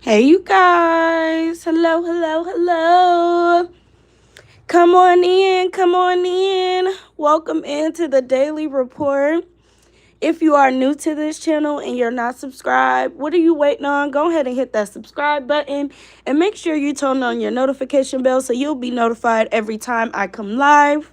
Hey, you guys. Hello, hello, hello. Come on in, come on in. Welcome into the Daily Report. If you are new to this channel and you're not subscribed, what are you waiting on? Go ahead and hit that subscribe button and make sure you turn on your notification bell so you'll be notified every time I come live.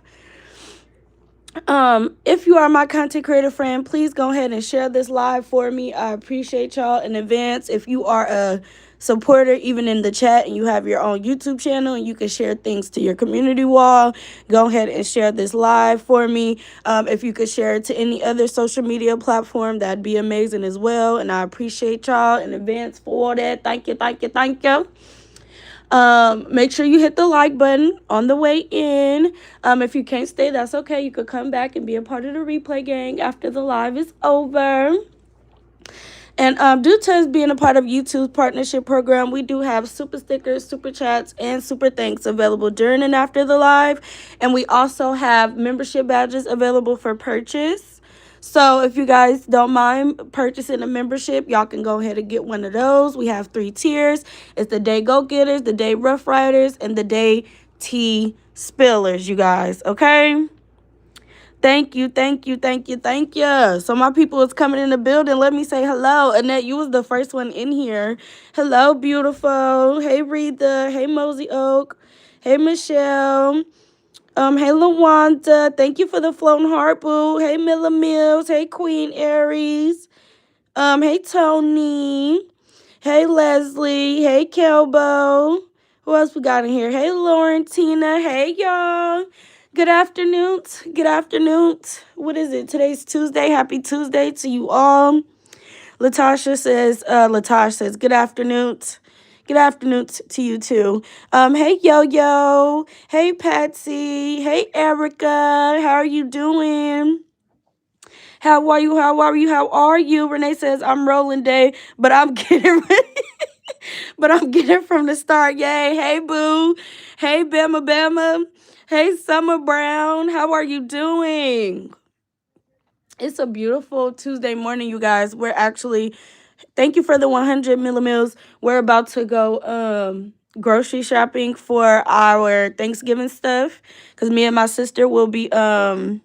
If you are my content creator friend, please go ahead and share this live for me. I appreciate y'all in advance. If you are a supporter, even in the chat, and you have your own YouTube channel and you can share things to your community wall, go ahead and share this live for me. If you could share it to any other social media platform, that'd be amazing as well. And I appreciate y'all in advance for that. Thank you, thank you, thank you. Make sure you hit the like button on the way in. If you can't stay, that's okay. You could come back and be a part of the replay gang after the live is over. And due to us being a part of YouTube's partnership program, we do have super stickers, super chats, and super thanks available during and after the live. And we also have membership badges available for purchase. So if you guys don't mind purchasing a membership, y'all can go ahead and get one of those. We have 3 tiers. It's the Day Go Getters, the Day Rough Riders, and the Day Tea Spillers, you guys. Okay? Thank you, thank you, thank you, thank you. So my people is coming in the building. Let me say hello. Annette, you was the first one in here. Hello, beautiful. Hey, Rita. Hey, Mosey Oak. Hey, Michelle. Hey, Lawanda. Thank you for the floating heart, boo. Hey, Milla Mills. Hey, Queen Aries. Hey, Tony. Hey, Leslie. Hey, Kelbo. Who else we got in here? Hey, Laurentina. Hey, y'all. Good afternoon. Good afternoon. What is it? Today's Tuesday. Happy Tuesday to you all. Latasha says, good afternoon. Good afternoon to you too. Hey Yo-Yo. Hey Patsy. Hey Erica. How are you doing? How are you? How are you? How are you? Renee says, I'm rolling day, but I'm getting ready. But I'm getting from the start. Yay. Hey Boo. Hey Bama Bama. Hey Summer Brown. How are you doing? It's a beautiful Tuesday morning, you guys. Thank you for the 100 millimils. We're about to go grocery shopping for our Thanksgiving stuff because me and my sister will be good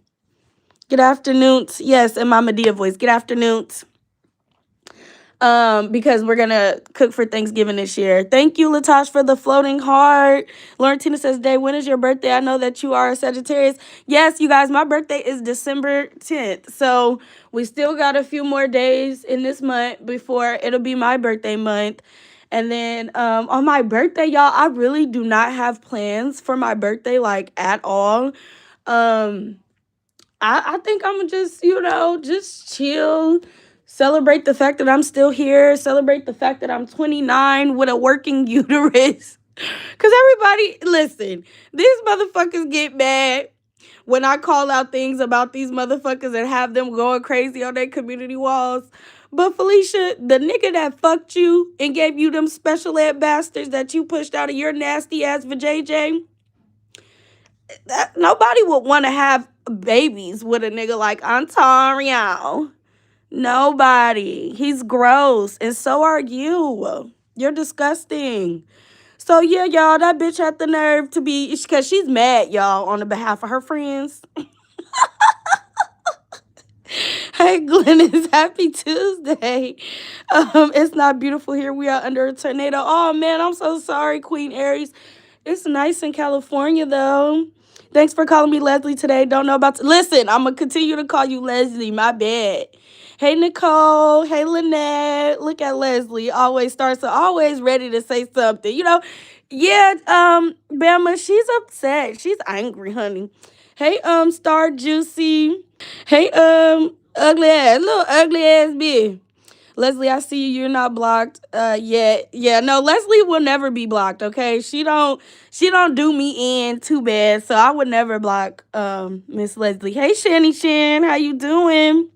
afternoon. Yes, in my Medea voice. Good afternoon. Because we're gonna cook for Thanksgiving this year. Thank you, Latosh, for the floating heart. Laurentina says, Day, when is your birthday? I know that you are a Sagittarius. Yes, you guys, my birthday is December 10th. So we still got a few more days in this month before it'll be my birthday month. And then on my birthday, y'all, I really do not have plans for my birthday, like at all. I think I'm gonna just chill, celebrate the fact that I'm still here, celebrate the fact that I'm 29 with a working uterus. Because everybody, listen, these motherfuckers get mad when I call out things about these motherfuckers and have them going crazy on their community walls. But Felicia, the nigga that fucked you and gave you them special ed bastards that you pushed out of your nasty ass vajayjay, nobody would want to have babies with a nigga like Ontario. Nobody. He's gross. And so are you. You're disgusting. So yeah, y'all, that bitch had the nerve to be, because she's mad, y'all, on the behalf of her friends. Hey, Glennis, happy Tuesday. It's not beautiful here. We are under a tornado. Oh man, I'm so sorry, Queen Aries. It's nice in California though. Thanks for calling me Leslie today. Don't know about listen, I'm gonna continue to call you Leslie. My bad. Hey Nicole. Hey Lynette. Look at Leslie. Always ready to say something. Yeah, Bama, she's upset. She's angry, honey. Hey, Star Juicy. Hey, little ugly ass bitch. Leslie, I see you. You're not blocked yet. Yeah, no, Leslie will never be blocked, okay? She don't do me in too bad, so I would never block Miss Leslie. Hey Shanny Shan, how you doing?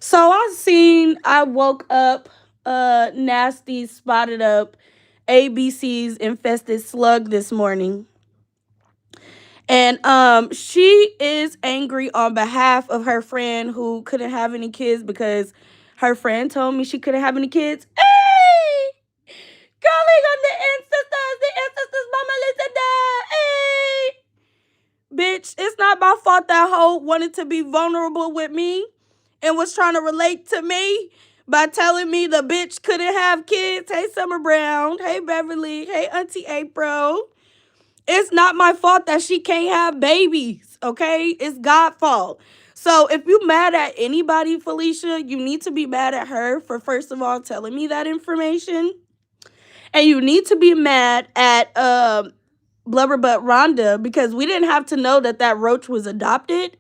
So I woke up nasty, spotted up ABC's infested slug this morning. And she is angry on behalf of her friend who couldn't have any kids because her friend told me she couldn't have any kids. Hey! calling on the ancestors. The ancestors, Mama Lisa died. Hey. Bitch, it's not my fault that hoe wanted to be vulnerable with me and was trying to relate to me by telling me the bitch couldn't have kids. Hey, Summer Brown. Hey, Beverly. Hey, Auntie April. It's not my fault that she can't have babies, okay? It's God's fault. So if you mad at anybody, Felicia, you need to be mad at her for, first of all, telling me that information. And you need to be mad at Blubberbutt Rhonda, because we didn't have to know that that roach was adopted.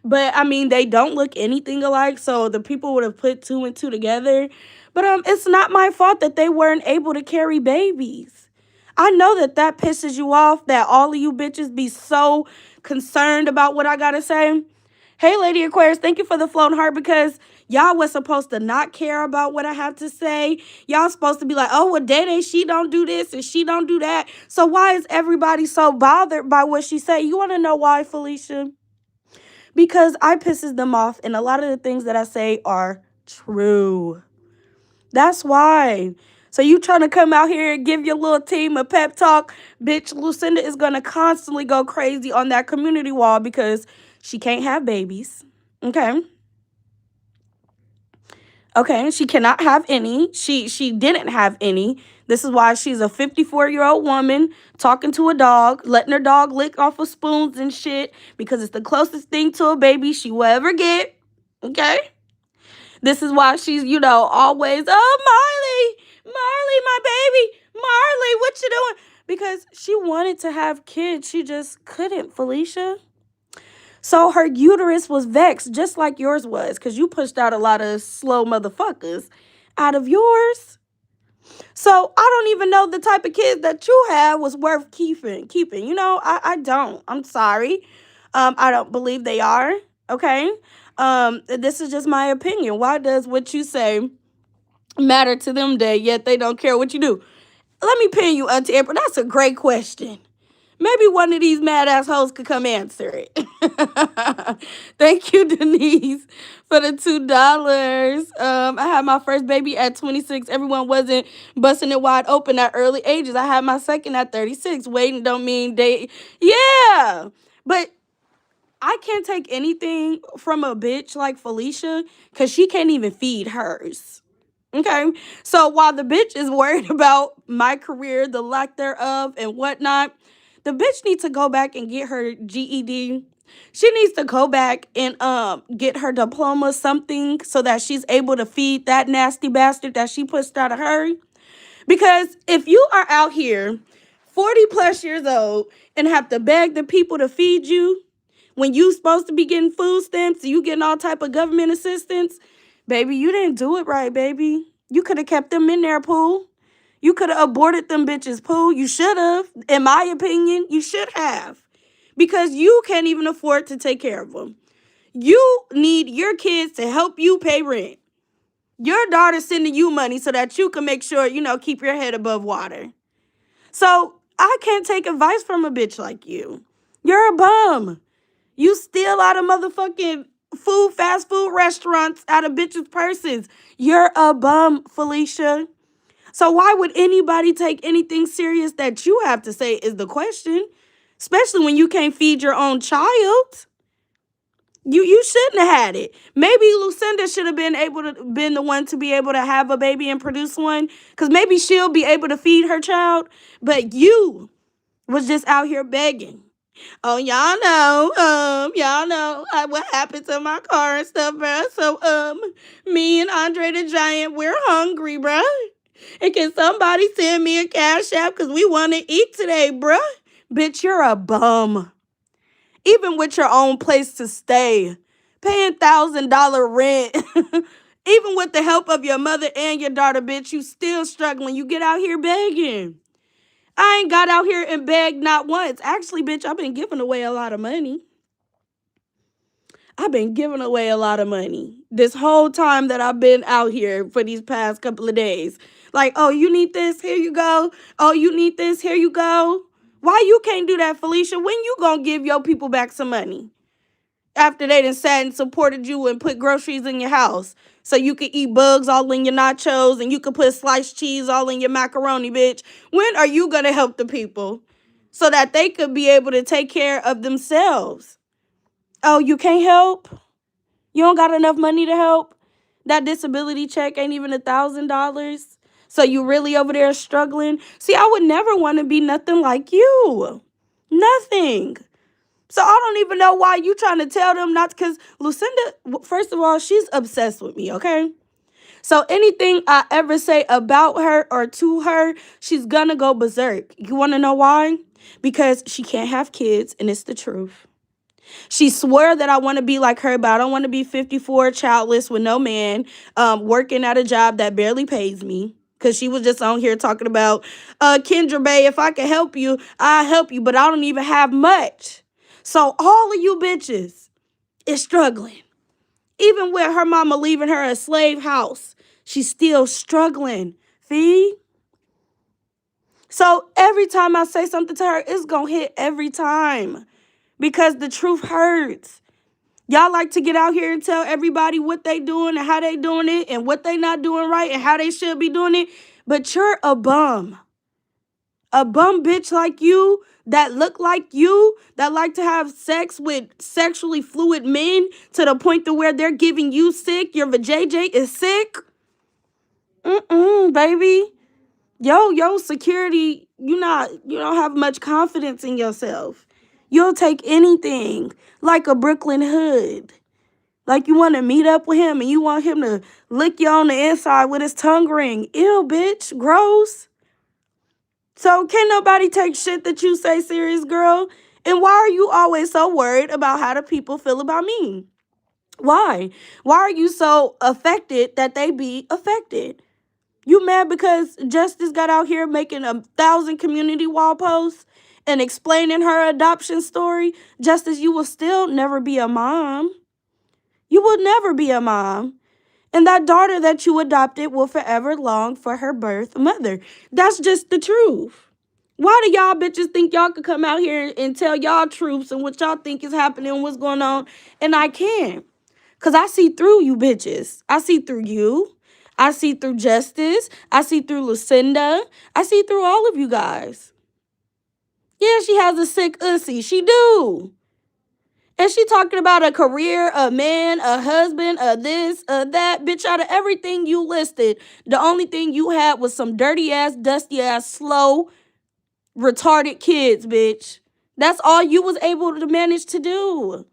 But, I mean, they don't look anything alike, so the people would have put two and two together. But it's not my fault that they weren't able to carry babies. I know that that pisses you off, that all of you bitches be so concerned about what I gotta say. Hey, Lady Aquarius, thank you for the flown heart, because y'all was supposed to not care about what I have to say. Y'all supposed to be like, oh, well, Day, she don't do this and she don't do that. So why is everybody so bothered by what she say? You want to know why, Felicia? Because I pisses them off, and a lot of the things that I say are true. That's why. So you trying to come out here and give your little team a pep talk? Bitch, Lucinda is going to constantly go crazy on that community wall because she can't have babies. Okay. Okay, she cannot have any. She didn't have any. This is why she's a 54-year-old woman talking to a dog, letting her dog lick off of spoons and shit, because it's the closest thing to a baby she will ever get. Okay? This is why she's, always, oh, Marley, my baby, Marley, what you doing? Because she wanted to have kids. She just couldn't, Felicia. So her uterus was vexed, just like yours was, because you pushed out a lot of slow motherfuckers out of yours. So I don't even know the type of kids that you had was worth keeping. I don't. I'm sorry. I don't believe they are. Okay. This is just my opinion. Why does what you say matter to them, Day, yet they don't care what you do? Let me pin you, Auntie April. That's a great question. Maybe one of these mad assholes could come answer it. Thank you, Denise, for the $2. I had my first baby at 26. Everyone wasn't busting it wide open at early ages. I had my second at 36. Waiting don't mean they... Yeah. But I can't take anything from a bitch like Felicia because she can't even feed hers. Okay? So while the bitch is worried about my career, the lack thereof, and whatnot, the bitch needs to go back and get her GED. She needs to go back and get her diploma, something, so that she's able to feed that nasty bastard that she pushed out of her. Because if you are out here 40 plus years old and have to beg the people to feed you when you supposed to be getting food stamps, you getting all type of government assistance, baby, you didn't do it right, baby. You could have kept them in there, Pooh. You could have aborted them bitches, Pooh. You should have. In my opinion, you should have. Because you can't even afford to take care of them. You need your kids to help you pay rent. Your daughter's sending you money so that you can make sure, keep your head above water. So I can't take advice from a bitch like you. You're a bum. You steal out of motherfucking fast food restaurants out of bitches' purses. You're a bum, Felicia. So why would anybody take anything serious that you have to say is the question, especially when you can't feed your own child. You shouldn't have had it. Maybe Lucinda should have been the one to be able to have a baby and produce one, because maybe she'll be able to feed her child. But you was just out here begging. Oh, y'all know what happened to my car and stuff, bruh. So, me and Andre the Giant, we're hungry, bruh. And can somebody send me a cash app because we want to eat today, bruh? Bitch, you're a bum. Even with your own place to stay, paying $1,000 rent, even with the help of your mother and your daughter, bitch, you still struggling. You get out here begging. I ain't got out here and begged not once. Actually, bitch, I've been giving away a lot of money. I've been giving away a lot of money this whole time that I've been out here for these past couple of days. Like, oh, you need this? Here you go. Oh, you need this? Here you go. Why you can't do that, Felicia? When you gonna give your people back some money? after they done sat and supported you and put groceries in your house so you could eat bugs all in your nachos and you could put sliced cheese all in your macaroni, bitch. When are you going to help the people so that they could be able to take care of themselves? Oh, you can't help? You don't got enough money to help? That disability check ain't even $1,000. So you really over there struggling? See, I would never want to be nothing like you. Nothing. So I don't even know why you trying to tell them not, because Lucinda, first of all, she's obsessed with me, okay? So anything I ever say about her or to her, she's gonna go berserk. You want to know why? Because she can't have kids, and it's the truth. She swore that I want to be like her, but I don't want to be 54, childless, with no man, working at a job that barely pays me. Because she was just on here talking about, Kendra Bay, if I can help you, I'll help you, but I don't even have much. So all of you bitches is struggling. Even with her mama leaving her a slave house, she's still struggling. See? So every time I say something to her, it's going to hit every time. Because the truth hurts. Y'all like to get out here and tell everybody what they doing and how they doing it and what they not doing right and how they should be doing it. But you're a bum. A bum bitch like you that look like you, that like to have sex with sexually fluid men to the point to where they're giving you sick. Your vajayjay is sick. Baby. Yo, security, you don't have much confidence in yourself. You'll take anything like a Brooklyn hood. Like you want to meet up with him and you want him to lick you on the inside with his tongue ring. Ew, bitch. Gross. So can't nobody take shit that you say serious, girl? And why are you always so worried about how the people feel about me? Why? Why are you so affected that they be affected? You mad because Justice got out here making 1,000 community wall posts and explaining her adoption story? Justice, you will still never be a mom. You will never be a mom. And that daughter that you adopted will forever long for her birth mother. That's just the truth. Why do y'all bitches think y'all could come out here and tell y'all truths and what y'all think is happening and what's going on? And I can't. Because I see through you bitches. I see through you. I see through Justice. I see through Lucinda. I see through all of you guys. Yeah, she has a sick ussy. She do. And she talking about a career, a man, a husband, a this, a that. Bitch, out of everything you listed, the only thing you had was some dirty ass, dusty ass, slow, retarded kids, bitch. That's all you was able to manage to do.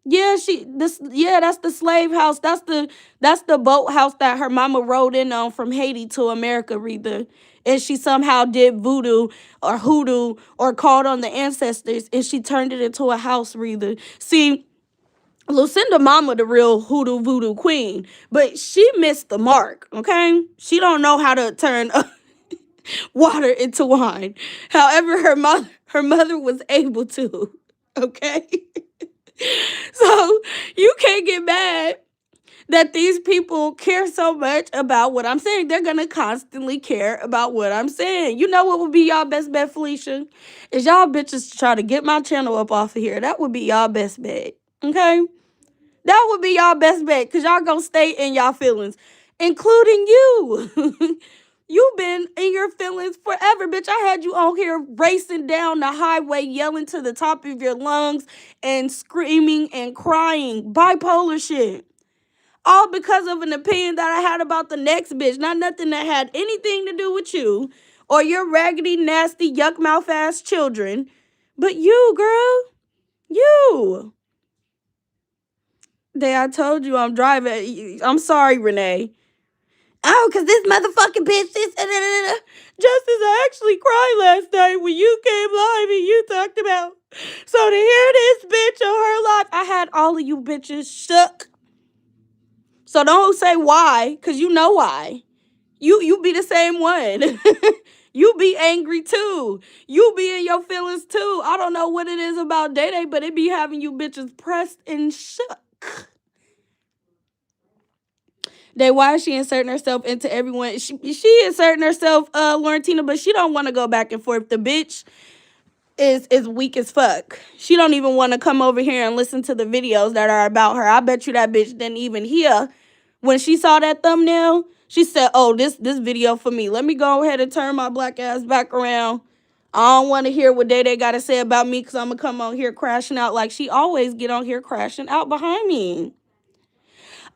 Yeah, that's the slave house. That's the boat house that her mama rode in on from Haiti to America, Rita. And she somehow did voodoo or hoodoo or called on the ancestors and she turned it into a house, Rita. See, Lucinda mama the real hoodoo voodoo queen, but she missed the mark, okay? She don't know how to turn water into wine. However, her mother was able to, okay? So you can't get mad that these people care so much about what I'm saying. They're going to constantly care about what I'm saying. You know what would be y'all best bet, Felicia? Is y'all bitches try to get my channel up off of here. That would be y'all best bet. Okay? That would be y'all best bet because y'all going to stay in y'all feelings, including you. You've been in your feelings forever, bitch. I had you on here racing down the highway, yelling to the top of your lungs and screaming and crying. Bipolar shit. All because of an opinion that I had about the next bitch. Not nothing that had anything to do with you or your raggedy, nasty, yuck mouth ass children. But you, girl. You. I told you I'm driving. I'm sorry, Renee. Oh, because this motherfucking bitch, this, Justice, I actually cried last night when you came live and you talked about. So to hear this bitch on her life, I had all of you bitches shook. So don't say why, because you know why. You be the same one. You be angry too. You be in your feelings too. I don't know what it is about Day Day, but it be having you bitches pressed and shook. Why is she inserting herself into everyone? She inserting herself, Laurentina, but she don't want to go back and forth. The bitch, is weak as fuck. She don't even want to come over here and listen to the videos that are about her. I bet you that bitch didn't even hear when she saw that thumbnail. She said, "Oh, this video for me. Let me go ahead and turn my black ass back around. I don't want to hear what they got to say about me because I'm going to come on here crashing out like she always get on here crashing out behind me."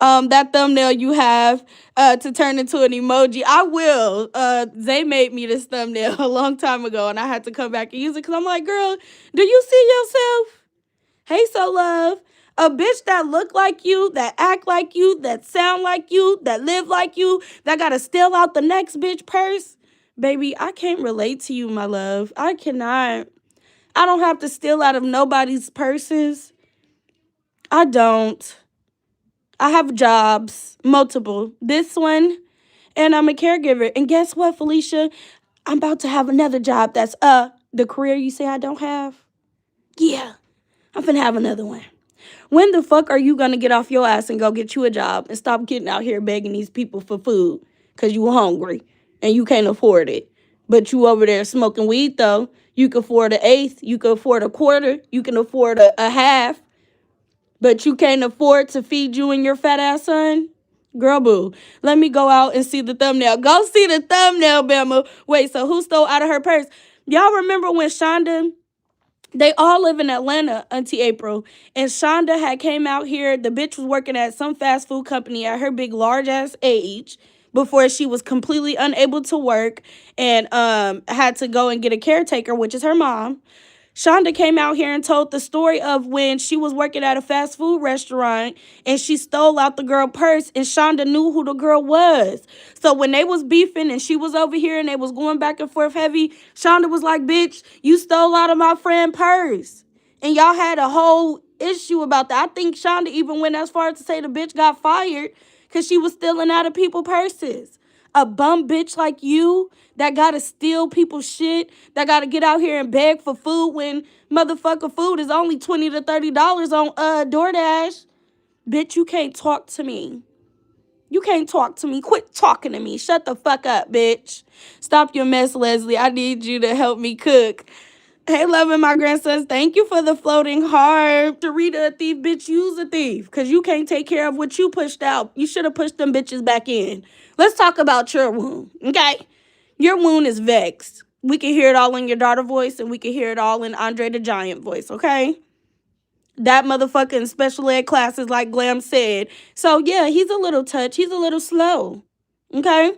That thumbnail you have to turn into an emoji. I will. They made me this thumbnail a long time ago, and I had to come back and use it because I'm like, girl, do you see yourself? Hey, so love. A bitch that look like you, that act like you, that sound like you, that live like you, that gotta steal out the next bitch purse. Baby, I can't relate to you, my love. I cannot. I don't have to steal out of nobody's purses. I don't. I have jobs, multiple. This one, and I'm a caregiver. And guess what, Felicia? I'm about to have another job that's the career you say I don't have. Yeah, I'm finna have another one. When the fuck are you gonna get off your ass and go get you a job and stop getting out here begging these people for food because you hungry and you can't afford it? But you over there smoking weed though. You can afford an eighth, you can afford a quarter, you can afford a half, but you can't afford to feed you and your fat ass son? Girl, boo. Let me go out and see the thumbnail. Go see the thumbnail, Bama. Wait, so who stole out of her purse? Y'all remember when Shonda, they all live in Atlanta, Auntie April, and Shonda had came out here. The bitch was working at some fast food company at her big, large-ass age before she was completely unable to work and had to go and get a caretaker, which is her mom. Shonda came out here and told the story of when she was working at a fast food restaurant and she stole out the girl purse and Shonda knew who the girl was. So when they was beefing and she was over here and they was going back and forth heavy, Shonda was like, "Bitch, you stole out of my friend purse." And y'all had a whole issue about that. I think Shonda even went as far as to say the bitch got fired because she was stealing out of people's purses. A bum bitch like you that gotta steal people's shit, that gotta get out here and beg for food when motherfucker food is only $20 to $30 on DoorDash. Bitch, you can't talk to me. You can't talk to me. Quit talking to me. Shut the fuck up, bitch. Stop your mess, Leslie. I need you to help me cook. Hey, loving my grandsons, thank you for the floating heart. To read a thief, bitch, use a thief. Because you can't take care of what you pushed out. You should have pushed them bitches back in. Let's talk about your wound, okay? Your wound is vexed. We can hear it all in your daughter voice, and we can hear it all in Andre the Giant voice, okay? That motherfucker in special ed classes, like Glam said. So, yeah, he's a little touch. He's a little slow, okay?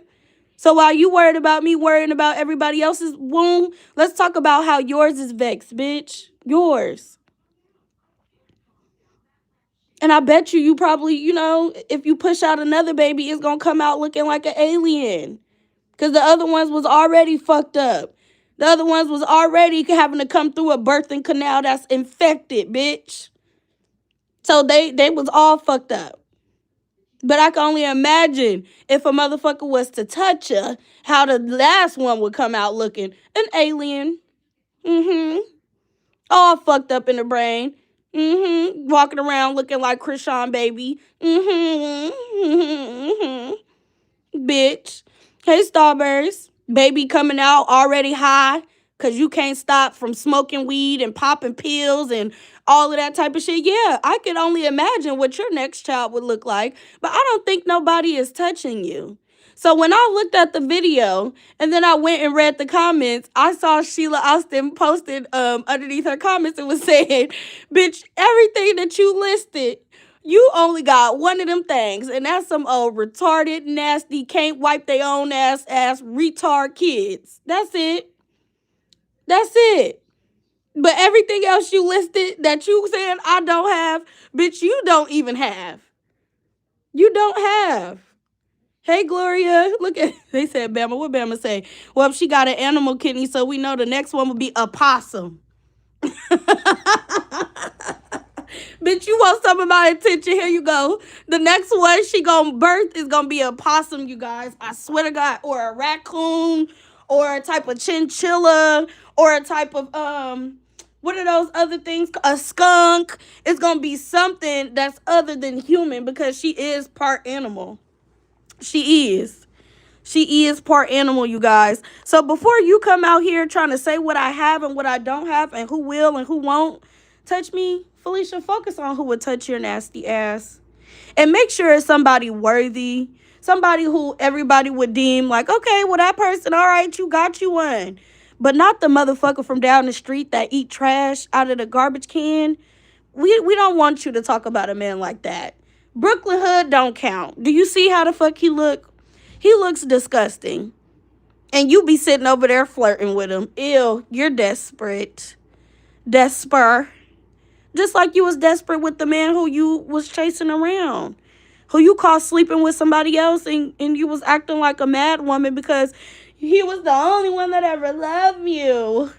So while you worried about me worrying about everybody else's wound, let's talk about how yours is vexed, bitch. Yours. And I bet you probably, if you push out another baby, it's going to come out looking like an alien. Because the other ones was already fucked up. The other ones was already having to come through a birthing canal that's infected, bitch. So they was all fucked up. But I can only imagine if a motherfucker was to touch her, how the last one would come out looking an alien. All fucked up in the brain. Walking around looking like Krishan baby. Bitch. Hey, Starburst. Baby coming out already high because you can't stop from smoking weed and popping pills and all of that type of shit. Yeah, I could only imagine what your next child would look like, but I don't think nobody is touching you. So when I looked at the video and then I went and read the comments, I saw Sheila Austin posted underneath her comments and was saying, "Bitch, everything that you listed, you only got one of them things, and that's some old retarded, nasty, can't wipe their own ass retard kids. That's it. That's it. But everything else you listed that you saying I don't have, bitch, you don't even have. You don't have." Hey, Gloria. Look at, they said Bama. What Bama say? Well, she got an animal kidney, so we know the next one will be a possum. Bitch, you want some of my attention? Here you go. The next one she gonna birth is gonna be a possum, you guys. I swear to God. Or a raccoon, or a type of chinchilla, or a type of what are those other things? A skunk. It's gonna be something that's other than human because she is part animal. She is. She is part animal, you guys. So before you come out here trying to say what I have and what I don't have and who will and who won't touch me, Felicia, focus on who would touch your nasty ass. And make sure it's somebody worthy, somebody who everybody would deem like, okay, well, that person, all right, you got you one. But not the motherfucker from down the street that eat trash out of the garbage can. We don't want you to talk about a man like that. Brooklyn Hood don't count. Do you see how the fuck he look? He looks disgusting. And you be sitting over there flirting with him. Ew, you're desperate. Desper. Just like you was desperate with the man who you was chasing around. Who you caught sleeping with somebody else and you was acting like a mad woman because he was the only one that ever loved you.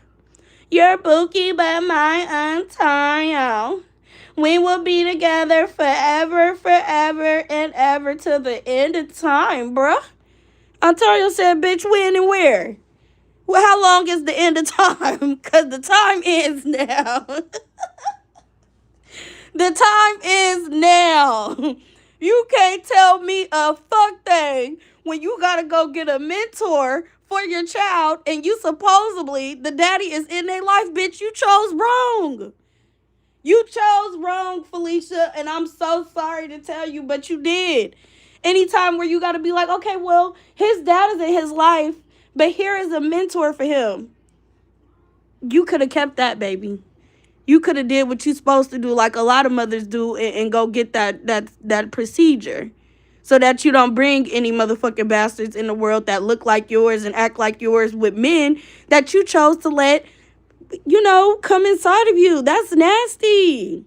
You're Bookie, but my Antonio. We will be together forever, forever, and ever till the end of time, bruh. Ontario said, bitch, when and where? Well, how long is the end of time? Because the time ends now. The time is now. You can't tell me a fuck thing when you gotta go get a mentor for your child and you supposedly, the daddy is in their life. Bitch, you chose wrong. You chose wrong, Felicia, and I'm so sorry to tell you, but you did. Anytime where you gotta be like, okay, well, his dad is in his life, but here is a mentor for him. You could have kept that, baby. You could have did what you're supposed to do, like a lot of mothers do, and go get that procedure, so that you don't bring any motherfucking bastards in the world that look like yours and act like yours with men that you chose to let, come inside of you. That's nasty.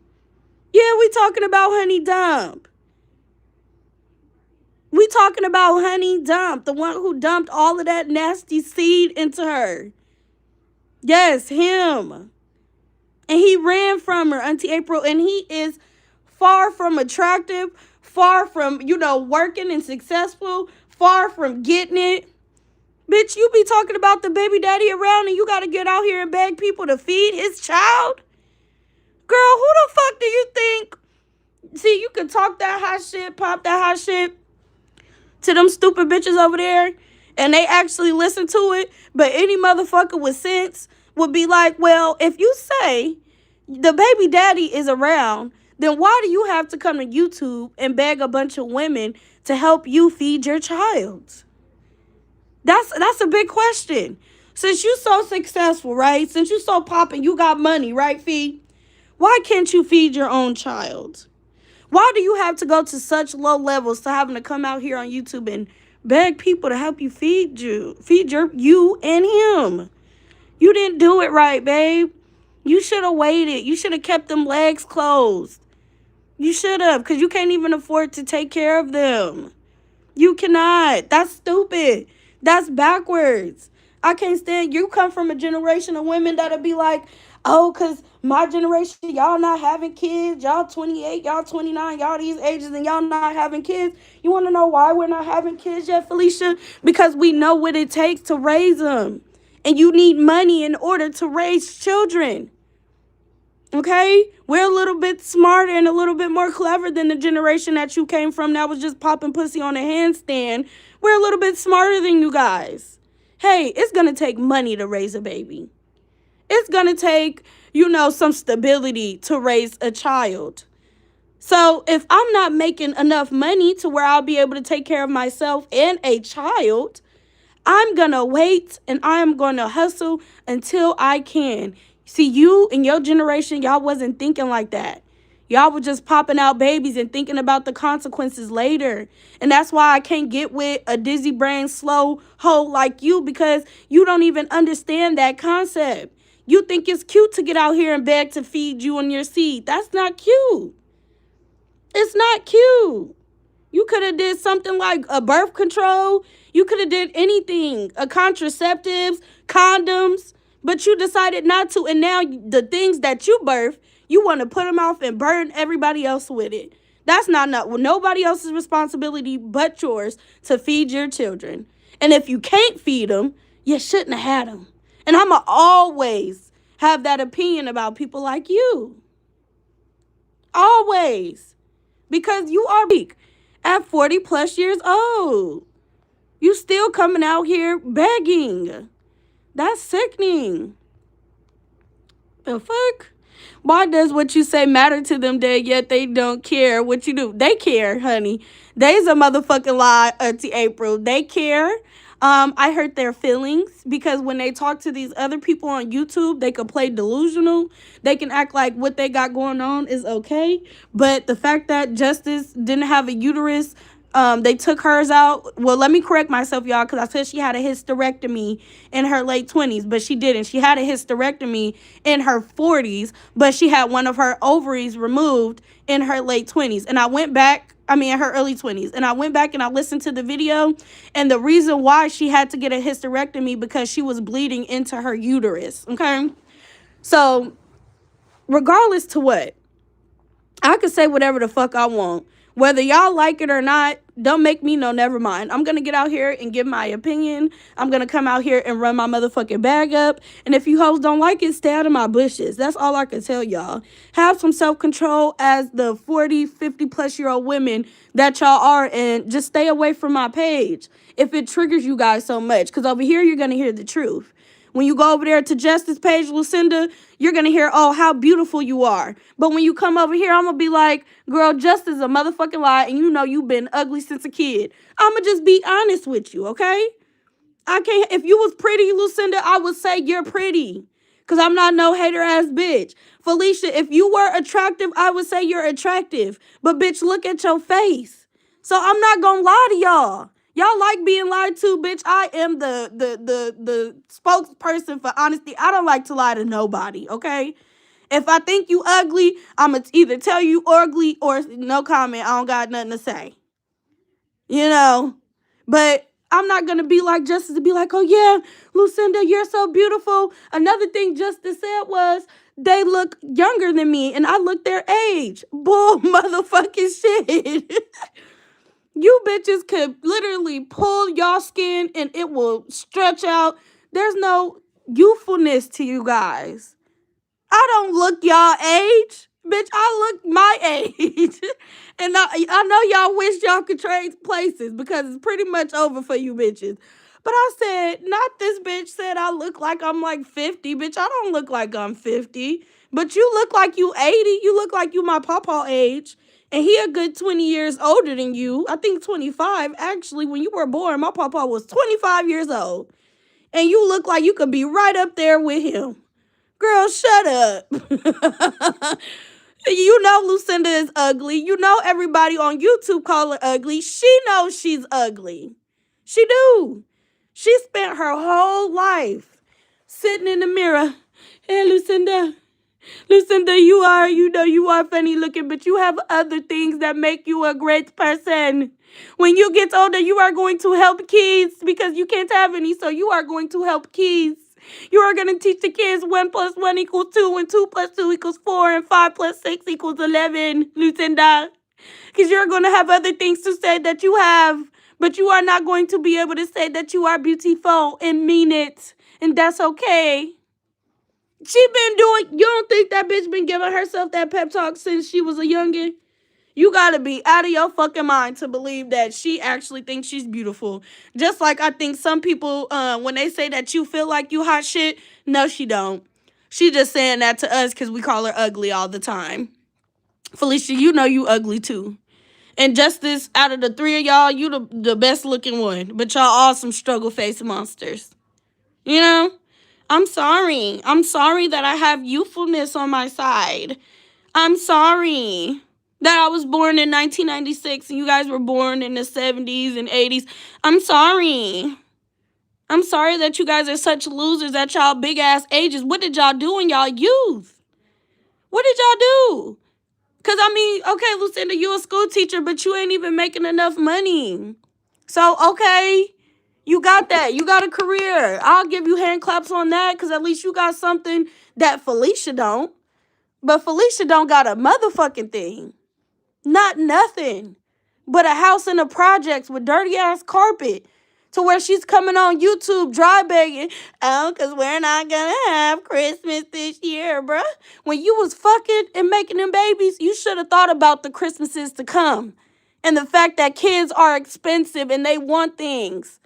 Yeah, we talking about Honey Dump. We talking about Honey Dump, the one who dumped all of that nasty seed into her. Yes, him. And he ran from her, Auntie April, and he is far from attractive, far from, working and successful, far from getting it. Bitch, you be talking about the baby daddy around and you got to get out here and beg people to feed his child? Girl, who the fuck do you think? See, you can talk that hot shit, pop that hot shit to them stupid bitches over there, and they actually listen to it. But any motherfucker with sense would be like, well, if you say the baby daddy is around, then why do you have to come to YouTube and beg a bunch of women to help you feed your child? That's a big question. Since you so successful, right? Since you so popping, you got money, right, Fee? Why can't you feed your own child? Why do you have to go to such low levels to having to come out here on YouTube and beg people to help you feed you and him? You didn't do it right, babe. You should have waited. You should have kept them legs closed. You should have, because you can't even afford to take care of them. You cannot. That's stupid. That's backwards. I can't stand. You come from a generation of women that'll be like, oh, because my generation, y'all not having kids. Y'all 28, y'all 29, y'all these ages, and y'all not having kids. You want to know why we're not having kids yet, Felicia? Because we know what it takes to raise them. And you need money in order to raise children. Okay? We're a little bit smarter and a little bit more clever than the generation that you came from that was just popping pussy on a handstand. We're a little bit smarter than you guys. Hey, it's going to take money to raise a baby. It's going to take, some stability to raise a child. So if I'm not making enough money to where I'll be able to take care of myself and a child, I'm going to wait and I'm going to hustle until I can. See, you and your generation, y'all wasn't thinking like that. Y'all were just popping out babies and thinking about the consequences later. And that's why I can't get with a dizzy brain, slow hoe like you, because you don't even understand that concept. You think it's cute to get out here and beg to feed you and your seed. That's not cute. It's not cute. You could have did something like a birth control. You could have did anything, a contraceptives, condoms, but you decided not to. And now the things that you birth, you want to put them off and burn everybody else with it. That's not nobody else's responsibility but yours to feed your children. And if you can't feed them, you shouldn't have had them. And I'm going to always have that opinion about people like you. Always. Because you are weak at 40 plus years old. You still coming out here begging. That's sickening. The fuck? Why does what you say matter to them that yet they don't care what you do? They care, honey. They's a motherfucking lie, Auntie April. They care. I hurt their feelings because when they talk to these other people on YouTube, they can play delusional. They can act like what they got going on is okay. But the fact that Justice didn't have a uterus, they took hers out. Well, let me correct myself, y'all, because I said she had a hysterectomy in her late 20s, but she didn't. She had a hysterectomy in her 40s, but she had one of her ovaries removed in her late 20s. And I went back, in her early 20s. And I went back and I listened to the video. And the reason why she had to get a hysterectomy because she was bleeding into her uterus. Okay? So, regardless to what, I could say whatever the fuck I want. Whether y'all like it or not, don't make me know, never mind. I'm going to get out here and give my opinion. I'm going to come out here and run my motherfucking bag up. And if you hoes don't like it, stay out of my bushes. That's all I can tell y'all. Have some self-control as the 40, 50 plus year old women that y'all are, and just stay away from my page if it triggers you guys so much. Because over here, you're going to hear the truth. When you go over there to Justice page, Lucinda, you're going to hear, oh, how beautiful you are. But when you come over here, I'm going to be like, girl, Justice is a motherfucking lie, and you know you've been ugly since a kid. I'm going to just be honest with you, okay? I can't, if you was pretty, Lucinda, I would say you're pretty. Because I'm not no hater-ass bitch. Felicia, if you were attractive, I would say you're attractive. But, bitch, look at your face. So I'm not going to lie to y'all. Y'all like being lied to, bitch. I am the spokesperson for honesty. I don't like to lie to nobody, okay? If I think you ugly, I'm going to either tell you ugly or no comment. I don't got nothing to say. You know? But I'm not going to be like Justice to be like, oh, yeah, Lucinda, you're so beautiful. Another thing Justice said was, they look younger than me, and I look their age. Bull motherfucking shit. You bitches could literally pull y'all skin and it will stretch out. There's no youthfulness to you guys. I don't look y'all age. Bitch, I look my age. And I know y'all wish y'all could trade places because it's pretty much over for you bitches. But I said, not this bitch said I look like I'm like 50. Bitch, I don't look like I'm 50. But you look like you 80. You look like you my pawpaw age. And he a good 20 years older than you. I think 25. Actually, when you were born, my pawpaw was 25 years old. And you look like you could be right up there with him. Girl, shut up. You know Lucinda is ugly. You know everybody on YouTube call her ugly. She knows she's ugly. She do. She spent her whole life sitting in the mirror. Hey, Lucinda. Lucinda, you are funny looking, but you have other things that make you a great person. When you get older, you are going to help kids because you can't have any, so you are going to help kids. You are going to teach the kids 1 + 1 = 2, and 2 + 2 = 4, and 5 + 6 = 11, Lucinda. Because you're going to have other things to say that you have, but you are not going to be able to say that you are beautiful and mean it, and that's okay. She been doing, you don't think that bitch been giving herself that pep talk since she was a youngin'? You gotta be out of your fucking mind to believe that she actually thinks she's beautiful. Just like I think some people, when they say that you feel like you hot shit, no, she don't. She just saying that to us because we call her ugly all the time. Felicia, you know you ugly too. And Justice, out of the three of y'all, you the best looking one. But y'all all some struggle face monsters. You know? I'm sorry. I'm sorry that I have youthfulness on my side. I'm sorry that I was born in 1996 and you guys were born in the 70s and 80s. I'm sorry. I'm sorry that you guys are such losers at y'all big ass ages. What did y'all do in y'all youth? What did y'all do? Because, okay, Lucinda, you a school teacher, but you ain't even making enough money. So, okay. You got that. You got a career. I'll give you hand claps on that because at least you got something that Felicia don't. But Felicia don't got a motherfucking thing. Not nothing. But a house in the projects with dirty ass carpet. To where she's coming on YouTube dry begging. Oh, because we're not going to have Christmas this year, bruh. When you was fucking and making them babies, you should have thought about the Christmases to come. And the fact that kids are expensive and they want things.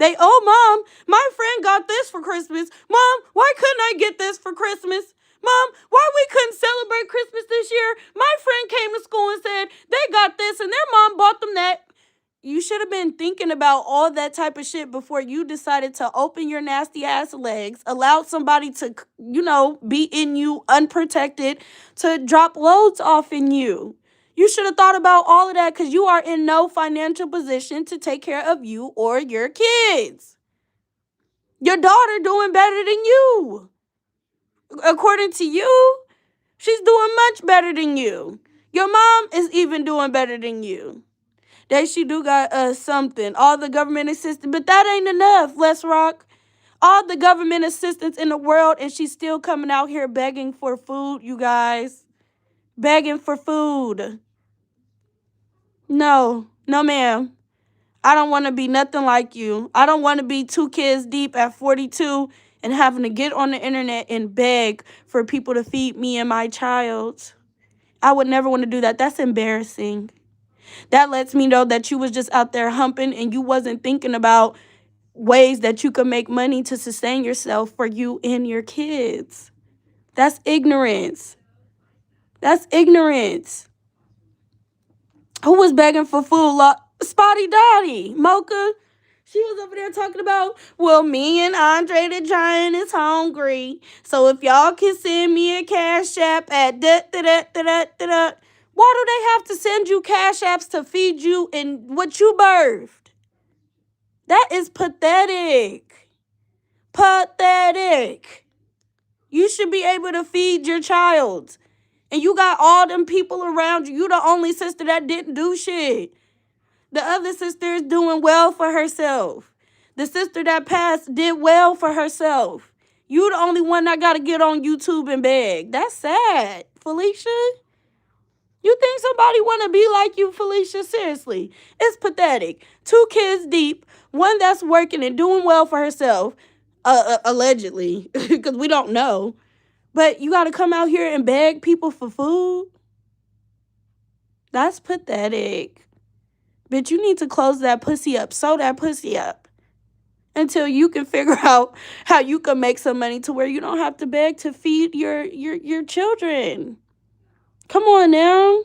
Oh, mom, my friend got this for Christmas. Mom, why couldn't I get this for Christmas? Mom, why we couldn't celebrate Christmas this year? My friend came to school and said they got this and their mom bought them that. You should have been thinking about all that type of shit before you decided to open your nasty ass legs, allowed somebody to, be in you unprotected, to drop loads off in you. You should have thought about all of that because you are in no financial position to take care of you or your kids. Your daughter doing better than you. According to you, she's doing much better than you. Your mom is even doing better than you. She do got something, all the government assistance, but that ain't enough, Let's Rock. All the government assistance in the world, and she's still coming out here begging for food, you guys. Begging for food. No, ma'am. I don't want to be nothing like you. I don't want to be 2 kids deep at 42 and having to get on the internet and beg for people to feed me and my child. I would never want to do that. That's embarrassing. That lets me know that you was just out there humping and you wasn't thinking about ways that you could make money to sustain yourself for you and your kids. That's ignorance. That's ignorance. Who was begging for food? Spotty Dottie. Mocha. She was over there talking about, well, me and Andre the Giant is hungry. So if y'all can send me a cash app at da-da-da-da-da-da-da. Why do they have to send you cash apps to feed you and what you birthed? That is pathetic. Pathetic. You should be able to feed your child. And you got all them people around you. You the only sister that didn't do shit. The other sister is doing well for herself. The sister that passed did well for herself. You the only one that got to get on YouTube and beg. That's sad, Felicia. You think somebody want to be like you, Felicia? Seriously, it's pathetic. 2 kids deep, one that's working and doing well for herself, allegedly, because we don't know. But you got to come out here and beg people for food? That's pathetic. Bitch, you need to close that pussy up, sew that pussy up, until you can figure out how you can make some money to where you don't have to beg to feed your children. Come on now.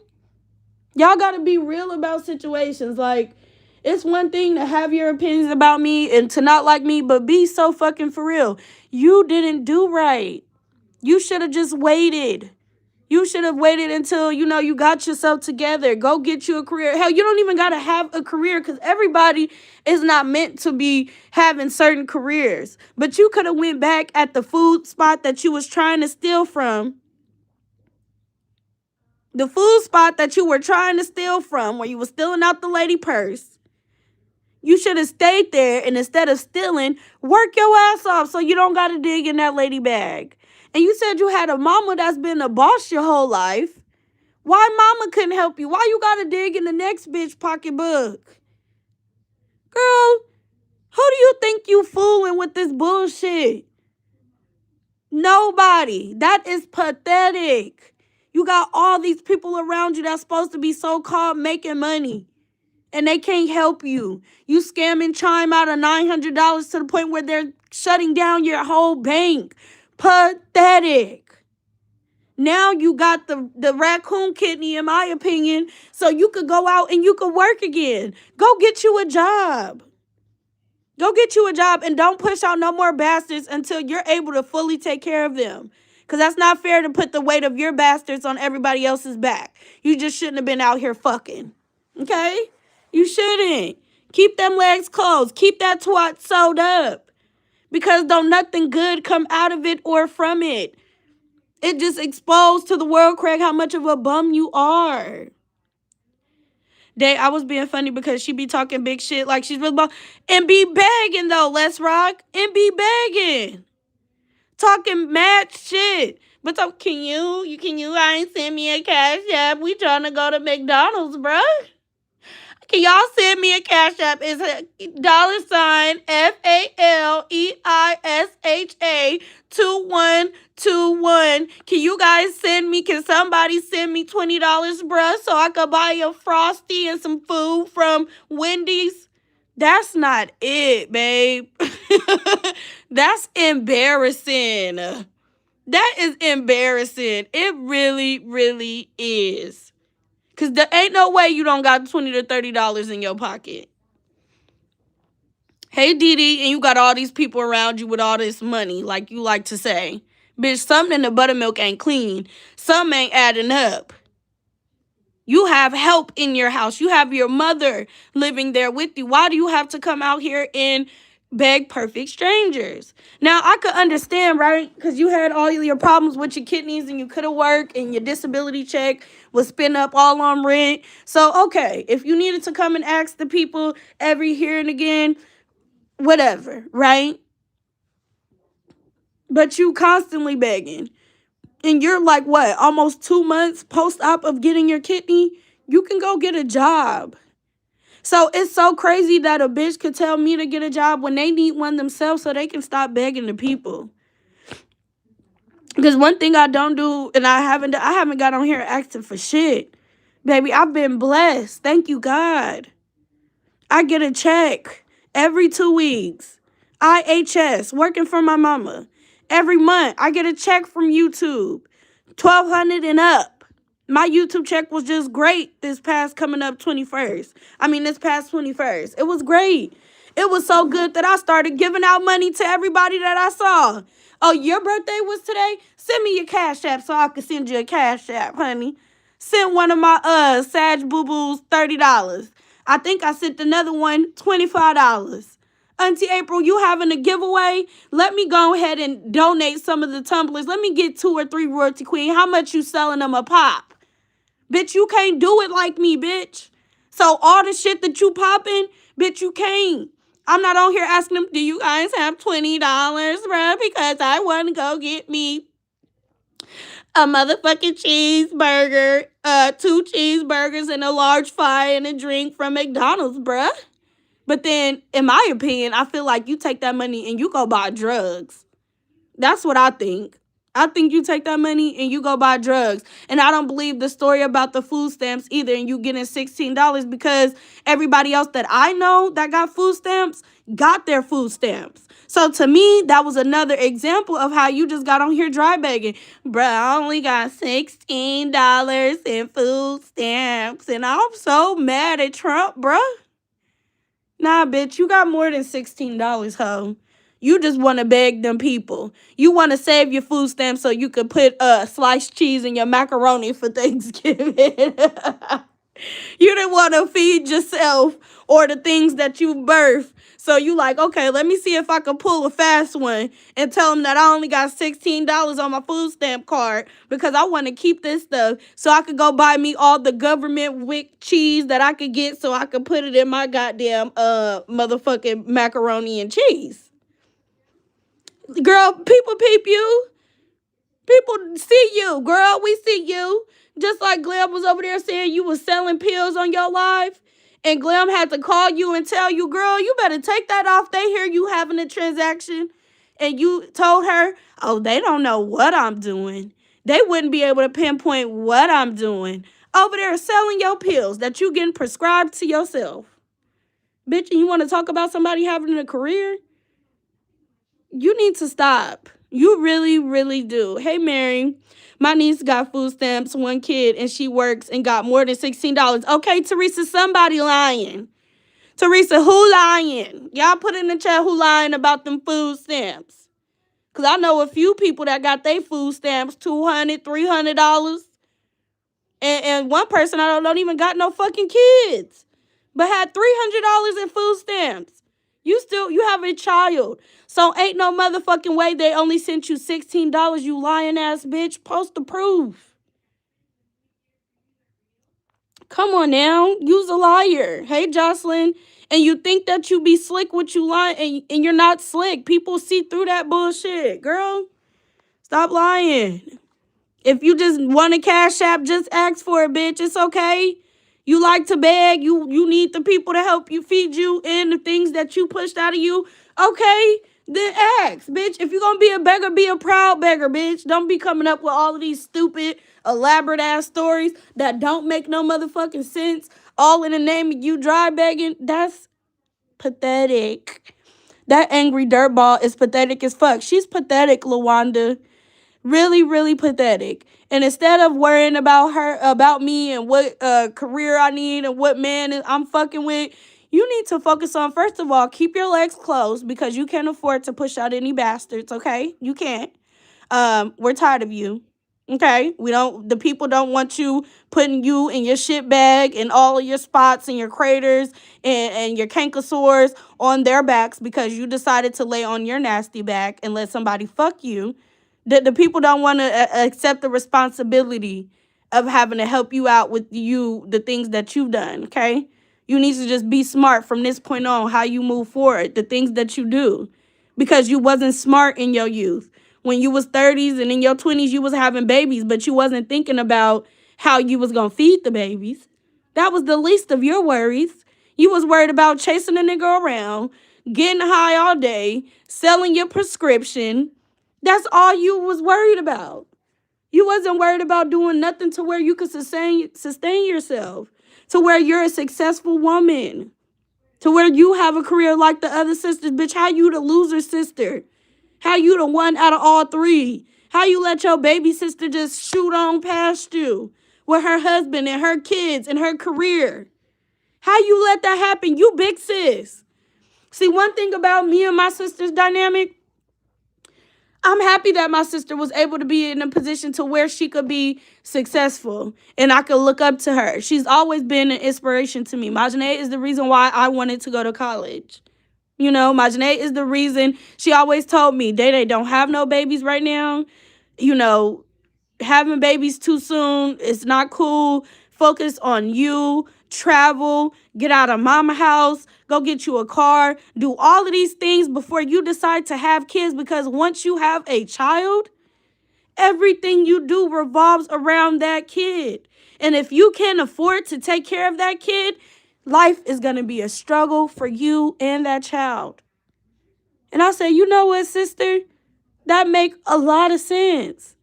Y'all got to be real about situations. Like, it's one thing to have your opinions about me and to not like me, but be so fucking for real. You didn't do right. You should have just waited. You should have waited until, you got yourself together. Go get you a career. Hell, you don't even got to have a career because everybody is not meant to be having certain careers. But you could have went back at the food spot that you was trying to steal from. The food spot that you were trying to steal from, where you were stealing out the lady purse. You should have stayed there, and instead of stealing, work your ass off so you don't got to dig in that lady bag. And you said you had a mama that's been a boss your whole life. Why mama couldn't help you? Why you got to dig in the next bitch pocketbook? Girl, who do you think you fooling with this bullshit? Nobody. That is pathetic. You got all these people around you that's supposed to be so-called making money, and they can't help you. You scamming Chime out of $900 to the point where they're shutting down your whole bank. Pathetic. Now you got the raccoon kidney, in my opinion, so you could go out and you could work again. Go get you a job. Go get you a job and don't push out no more bastards until you're able to fully take care of them. Because that's not fair to put the weight of your bastards on everybody else's back. You just shouldn't have been out here fucking. Okay? You shouldn't. Keep them legs closed. Keep that twat sewed up. Because don't nothing good come out of it or from it. It just exposed to the world, Craig, how much of a bum you are. I was being funny because she be talking big shit like she's really and be begging though, Let's Rock. And be begging. Talking mad shit. But can you guys send me a cash app? We trying to go to McDonald's, bruh. Can y'all send me a cash app? It's a $FALEISHA 2121. Can somebody send me $20, bruh, so I could buy a Frosty and some food from Wendy's? That's not it, babe. That's embarrassing. That is embarrassing. It really, really is. Because there ain't no way you don't got $20 to $30 in your pocket. Hey, Didi, and you got all these people around you with all this money, like you like to say. Bitch, something in the buttermilk ain't clean. Something ain't adding up. You have help in your house. You have your mother living there with you. Why do you have to come out here and beg perfect strangers? Now, I could understand, right? Because you had all your problems with your kidneys and you couldn't work and your disability check was spent up all on rent. So, okay, if you needed to come and ask the people every here and again, whatever, right? But you constantly begging. And you're like, what, almost 2 months post-op of getting your kidney? You can go get a job. So it's so crazy that a bitch could tell me to get a job when they need one themselves so they can stop begging the people. Because one thing I don't do, and I haven't got on here asking for shit. Baby, I've been blessed. Thank you, God. I get a check every 2 weeks. IHS, working for my mama. Every month, I get a check from YouTube. 1,200 and up. My YouTube check was just great this past 21st. It was great. It was so good that I started giving out money to everybody that I saw. Oh, your birthday was today? Send me your Cash App so I can send you a Cash App, honey. Send one of my Sag Boo Boos $30. I think I sent another one $25. Auntie April, you having a giveaway? Let me go ahead and donate some of the tumblers. Let me get 2 or 3 Royalty Queen. How much you selling them a pop? Bitch, you can't do it like me, bitch. So all the shit that you popping, bitch, you can't. I'm not on here asking them, do you guys have $20, bruh? Because I want to go get me a motherfucking cheeseburger, 2 cheeseburgers and a large fry and a drink from McDonald's, bruh. But then, in my opinion, I feel like you take that money and you go buy drugs. That's what I think. I think you take that money and you go buy drugs. And I don't believe the story about the food stamps either and you getting $16 because everybody else that I know that got food stamps got their food stamps. So to me, that was another example of how you just got on here dry begging. Bruh, I only got $16 in food stamps. And I'm so mad at Trump, bruh. Nah, bitch, you got more than $16, ho. You just want to beg them people. You want to save your food stamps so you could put sliced cheese in your macaroni for Thanksgiving. You didn't want to feed yourself or the things that you birthed. So you like, okay, let me see if I can pull a fast one and tell them that I only got $16 on my food stamp card because I want to keep this stuff so I could go buy me all the government wick cheese that I could get so I could put it in my goddamn motherfucking macaroni and cheese. Girl, people peep you. People see you, girl. We see you. Just like Glam was over there saying you was selling pills on your live. And Glam had to call you and tell you, girl, you better take that off. They hear you having a transaction. And you told her, oh, they don't know what I'm doing. They wouldn't be able to pinpoint what I'm doing. Over there selling your pills that you getting prescribed to yourself. Bitch, and you want to talk about somebody having a career? You need to stop. You really, really do. Hey, Mary, my niece got food stamps, 1 kid, and she works and got more than $16. Okay, Teresa, somebody lying. Teresa, who lying? Y'all put in the chat who lying about them food stamps. Because I know a few people that got their food stamps, $200, $300. And one person I don't even got no fucking kids, but had $300 in food stamps. You have a child. So ain't no motherfucking way they only sent you $16, you lying ass bitch. Post the proof. Come on now. You's a liar. Hey, Jocelyn. And you think that you be slick with you lying and you're not slick. People see through that bullshit. Girl, stop lying. If you just want a Cash App, just ask for it, bitch. It's okay. You like to beg. You need the people to help you feed you and the things that you pushed out of you. Okay, then ask, bitch. If you're going to be a beggar, be a proud beggar, bitch. Don't be coming up with all of these stupid, elaborate-ass stories that don't make no motherfucking sense. All in the name of you dry begging. Pathetic. That angry dirtball is pathetic as fuck. She's pathetic, Lawanda. Really, really pathetic. And instead of worrying about me and what career I need and what man I'm fucking with, you need to focus on, first of all, keep your legs closed because you can't afford to push out any bastards, okay? You can't. We're tired of you. Okay? The people don't want you putting you in your shit bag and all of your spots and your craters and your canker sores on their backs because you decided to lay on your nasty back and let somebody fuck you. The people don't want to accept the responsibility of having to help you out with the things that you've done, okay? You need to just be smart from this point on how you move forward, the things that you do, because you wasn't smart in your youth. When you was 30s and in your 20s, you was having babies, but you wasn't thinking about how you was going to feed the babies. That was the least of your worries. You was worried about chasing a nigga around, getting high all day, selling your prescription. That's all you was worried about. You wasn't worried about doing nothing to where you could sustain yourself, to where you're a successful woman, to where you have a career like the other sisters. Bitch, how you the loser sister? How you the one out of all three? How you let your baby sister just shoot on past you with her husband and her kids and her career? How you let that happen? You big sis. See, one thing about me and my sister's dynamic, I'm happy that my sister was able to be in a position to where she could be successful and I could look up to her. She's always been an inspiration to me. Majane is the reason why I wanted to go to college. You know, Majane is the reason. She always told me, they don't have no babies right now. You know, having babies too soon is not cool. Focus on you, travel, get out of mama house, go get you a car, do all of these things before you decide to have kids, because once you have a child, everything you do revolves around that kid. And if you can't afford to take care of that kid, life is going to be a struggle for you and that child. And I say, you know what, sister? That make a lot of sense.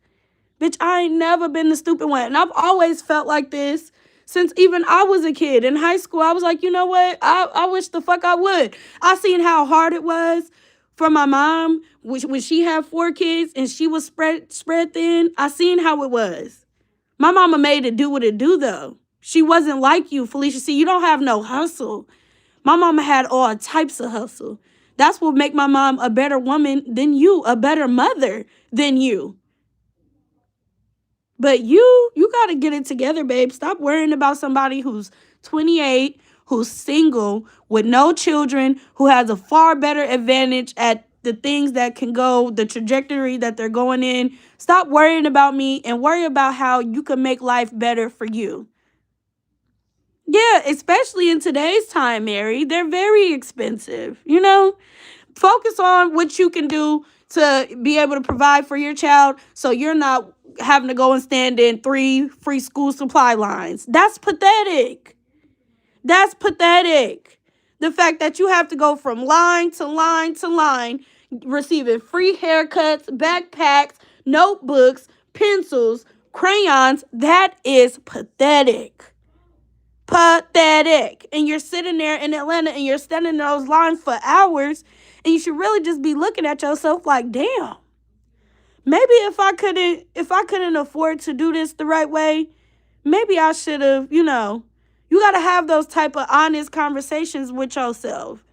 Bitch, I ain't never been the stupid one. And I've always felt like this since even I was a kid. In high school, I was like, you know what? I wish the fuck I would. I seen how hard it was for my mom when she had 4 kids and she was spread thin. I seen how it was. My mama made it do what it do, though. She wasn't like you, Felicia. See, you don't have no hustle. My mama had all types of hustle. That's what make my mom a better woman than you, a better mother than you. But you got to get it together, babe. Stop worrying about somebody who's 28, who's single, with no children, who has a far better advantage at the things that can go, the trajectory that they're going in. Stop worrying about me and worry about how you can make life better for you. Yeah, especially in today's time, Mary. They're very expensive, you know? Focus on what you can do to be able to provide for your child so you're not having to go and stand in 3 free school supply lines. That's pathetic. That's pathetic. The fact that you have to go from line to line to line, receiving free haircuts, backpacks, notebooks, pencils, crayons, that is pathetic. Pathetic. And you're sitting there in Atlanta and you're standing in those lines for hours, and you should really just be looking at yourself like, damn, maybe if I couldn't afford to do this the right way, maybe I should have, you got to have those type of honest conversations with yourself.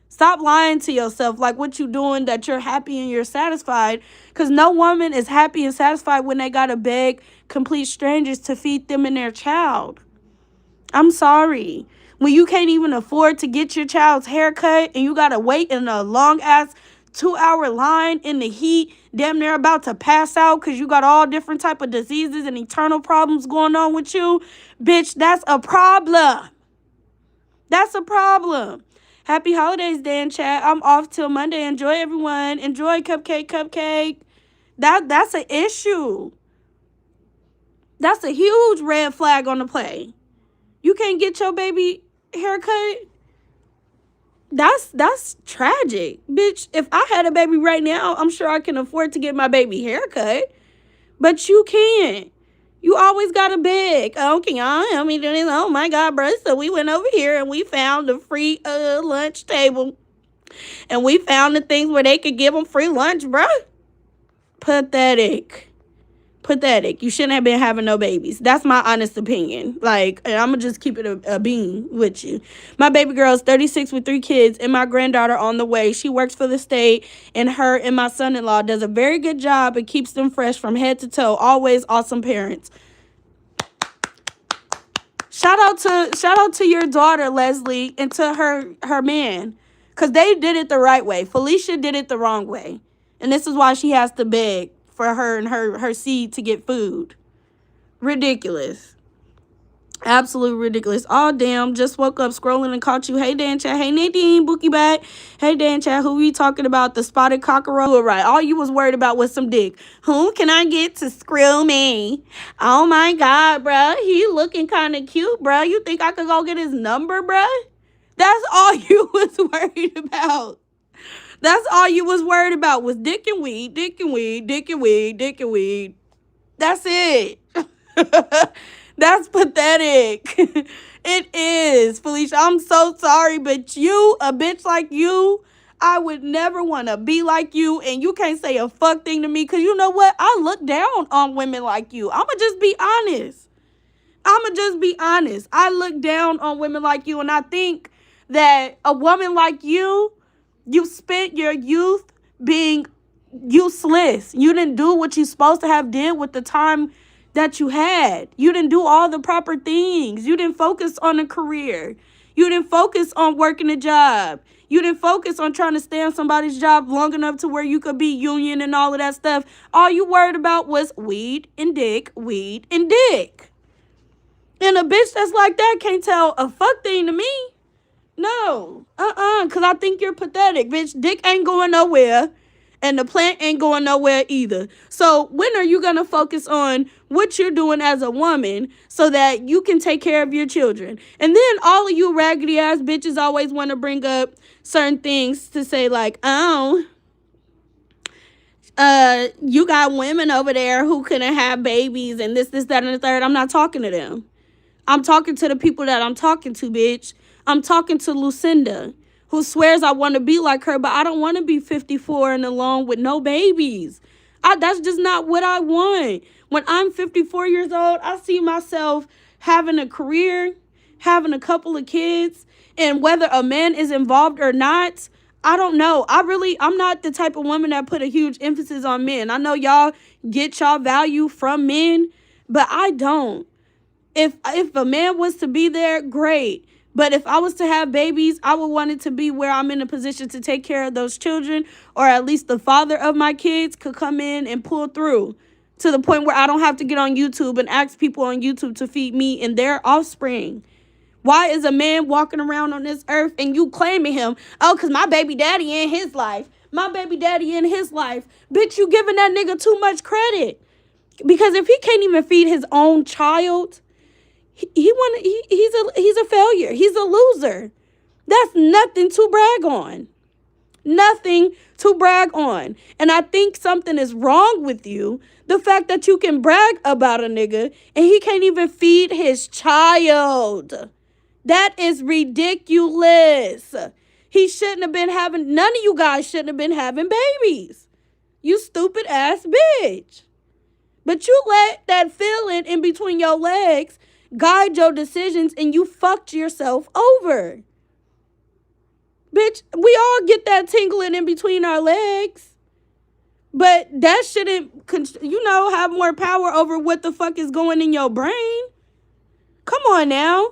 Stop lying to yourself like what you doing that you're happy and you're satisfied, because no woman is happy and satisfied when they got to beg complete strangers to feed them and their child. I'm sorry. When you can't even afford to get your child's haircut and you got to wait in a long-ass 2-hour line in the heat, damn near about to pass out because you got all different type of diseases and eternal problems going on with you, bitch, that's a problem. That's a problem. Happy holidays, Dan Chat. I'm off till Monday. Enjoy, everyone. Enjoy, cupcake. That's an issue. That's a huge red flag on the play. You can't get your baby haircut? That's tragic. Bitch, if I had a baby right now, I'm sure I can afford to get my baby haircut. But you can't. You always gotta beg. Oh, can y'all help me do this? Oh my God, bro. So we went over here and we found a free lunch table. And we found the things where they could give them free lunch, bro. Pathetic. Pathetic. You shouldn't have been having no babies. That's my honest opinion. Like, and I'm gonna just keep it a bean with you. My baby girl is 36 with 3 kids and my granddaughter on the way. She works for the state, and her and my son-in-law does a very good job and keeps them fresh from head to toe. Always awesome parents. Shout out to your daughter, Leslie, and to her man, because they did it the right way. Felicia did it the wrong way, and this is why she has to beg for her and her seed to get food. Ridiculous. Absolute ridiculous. Oh, damn. Just woke up scrolling and caught you. Hey, Dan Chat. Hey, Nadine. Bookie back. Hey, Dan Chat. Who we talking about? The spotted cockroach. All right. All you was worried about was some dick. Who can I get to screw me? Oh, my God, bruh. He looking kind of cute, bruh. You think I could go get his number, bruh? That's all you was worried about. That's all you was worried about was dick and weed, dick and weed, dick and weed, dick and weed. That's it. That's pathetic. It is, Felicia. I'm so sorry, but you, a bitch like you, I would never want to be like you, and you can't say a fuck thing to me, because you know what? I look down on women like you. I'ma just be honest. I look down on women like you, and I think that a woman like you spent your youth being useless. You didn't do what you're supposed to have did with the time that you had. You didn't do all the proper things. You didn't focus on a career. You didn't focus on working a job. You didn't focus on trying to stay on somebody's job long enough to where you could be union and all of that stuff. All you worried about was weed and dick, weed and dick. And a bitch that's like that can't tell a fuck thing to me. No. Because I think you're pathetic, bitch. Dick ain't going nowhere. And the plant ain't going nowhere either. So when are you going to focus on what you're doing as a woman so that you can take care of your children? And then all of you raggedy ass bitches always want to bring up certain things to say like, oh, you got women over there who couldn't have babies and this, that, and the third. I'm not talking to them. I'm talking to the people that I'm talking to, bitch. I'm talking to Lucinda, who swears I want to be like her, but I don't want to be 54 and alone with no babies. That's just not what I want. When I'm 54 years old, I see myself having a career, having a couple of kids, and whether a man is involved or not, I don't know. I'm not the type of woman that put a huge emphasis on men. I know y'all get y'all value from men, but I don't. If a man was to be there, great. But if I was to have babies, I would want it to be where I'm in a position to take care of those children, or at least the father of my kids could come in and pull through to the point where I don't have to get on YouTube and ask people on YouTube to feed me and their offspring. Why is a man walking around on this earth and you claiming him? Oh, because my baby daddy in his life. My baby daddy in his life. Bitch, you giving that nigga too much credit. Because if he can't even feed his own child, he's a failure. He's a loser. That's nothing to brag on. Nothing to brag on. And I think something is wrong with you. The fact that you can brag about a nigga and he can't even feed his child. That is ridiculous. He shouldn't have been having, none of you guys shouldn't have been having babies. You stupid ass bitch. But you let that feeling in between your legs guide your decisions, and you fucked yourself over. Bitch, we all get that tingling in between our legs. But that shouldn't, have more power over what the fuck is going in your brain. Come on now.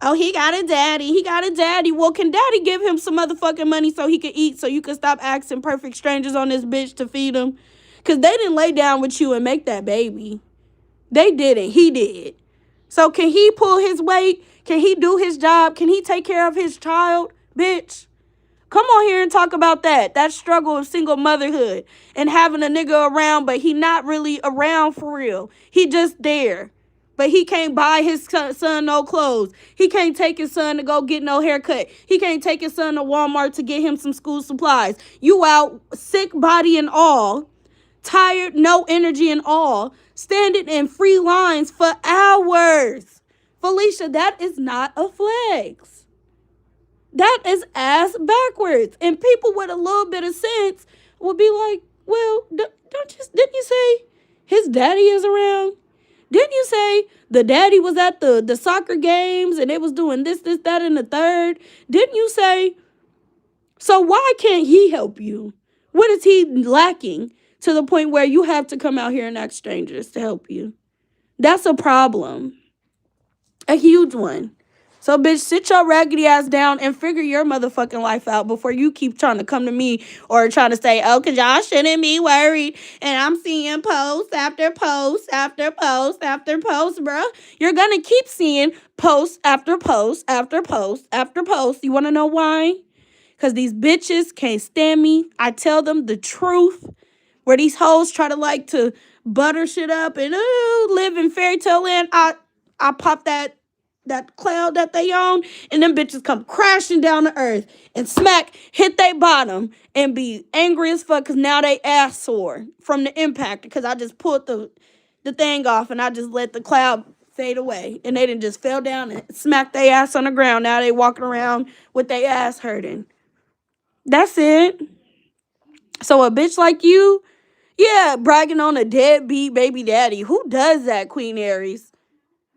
Oh, he got a daddy. Well, can daddy give him some motherfucking money so he can eat, so you can stop asking perfect strangers on this bitch to feed him? Because they didn't lay down with you and make that baby. They didn't. He did. So can he pull his weight? Can he do his job? Can he take care of his child? Bitch, come on here and talk about that. That struggle of single motherhood and having a nigga around, but he not really around for real. He just there. But he can't buy his son no clothes. He can't take his son to go get no haircut. He can't take his son to Walmart to get him some school supplies. You out, sick body and all, tired, no energy and all, standing in free lines for hours. Felicia, that is not a flex. That is ass backwards. And people with a little bit of sense will be like, well, didn't you say his daddy is around? Didn't you say the daddy was at the soccer games and they was doing this, that, and the third? Didn't you say, so why can't he help you? What is he lacking to the point where you have to come out here and ask strangers to help you? That's a problem. A huge one. So, bitch, sit your raggedy ass down and figure your motherfucking life out before you keep trying to come to me or trying to say, oh, because y'all shouldn't be worried. And I'm seeing post after post after post after post, bruh. You're going to keep seeing post after post after post after post. You want to know why? Because these bitches can't stand me. I tell them the truth. Where these hoes try to like to butter shit up and live in fairy tale land. I pop that cloud that they own, and them bitches come crashing down to earth and smack, hit they bottom, and be angry as fuck because now they ass sore from the impact because I just pulled the thing off and I just let the cloud fade away. And they didn't just fell down and smack their ass on the ground. Now they walking around with their ass hurting. That's it. So a bitch like you, yeah, bragging on a deadbeat baby daddy. Who does that, Queen Aries?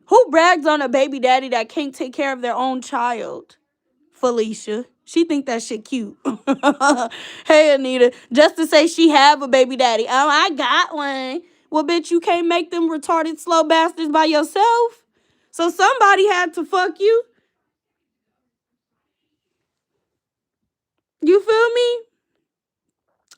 Who brags on a baby daddy that can't take care of their own child? Felicia. She think that shit cute. Hey, Anita. Just to say she have a baby daddy. Oh, I got one. Well, bitch, you can't make them retarded slow bastards by yourself. So somebody had to fuck you. You feel me?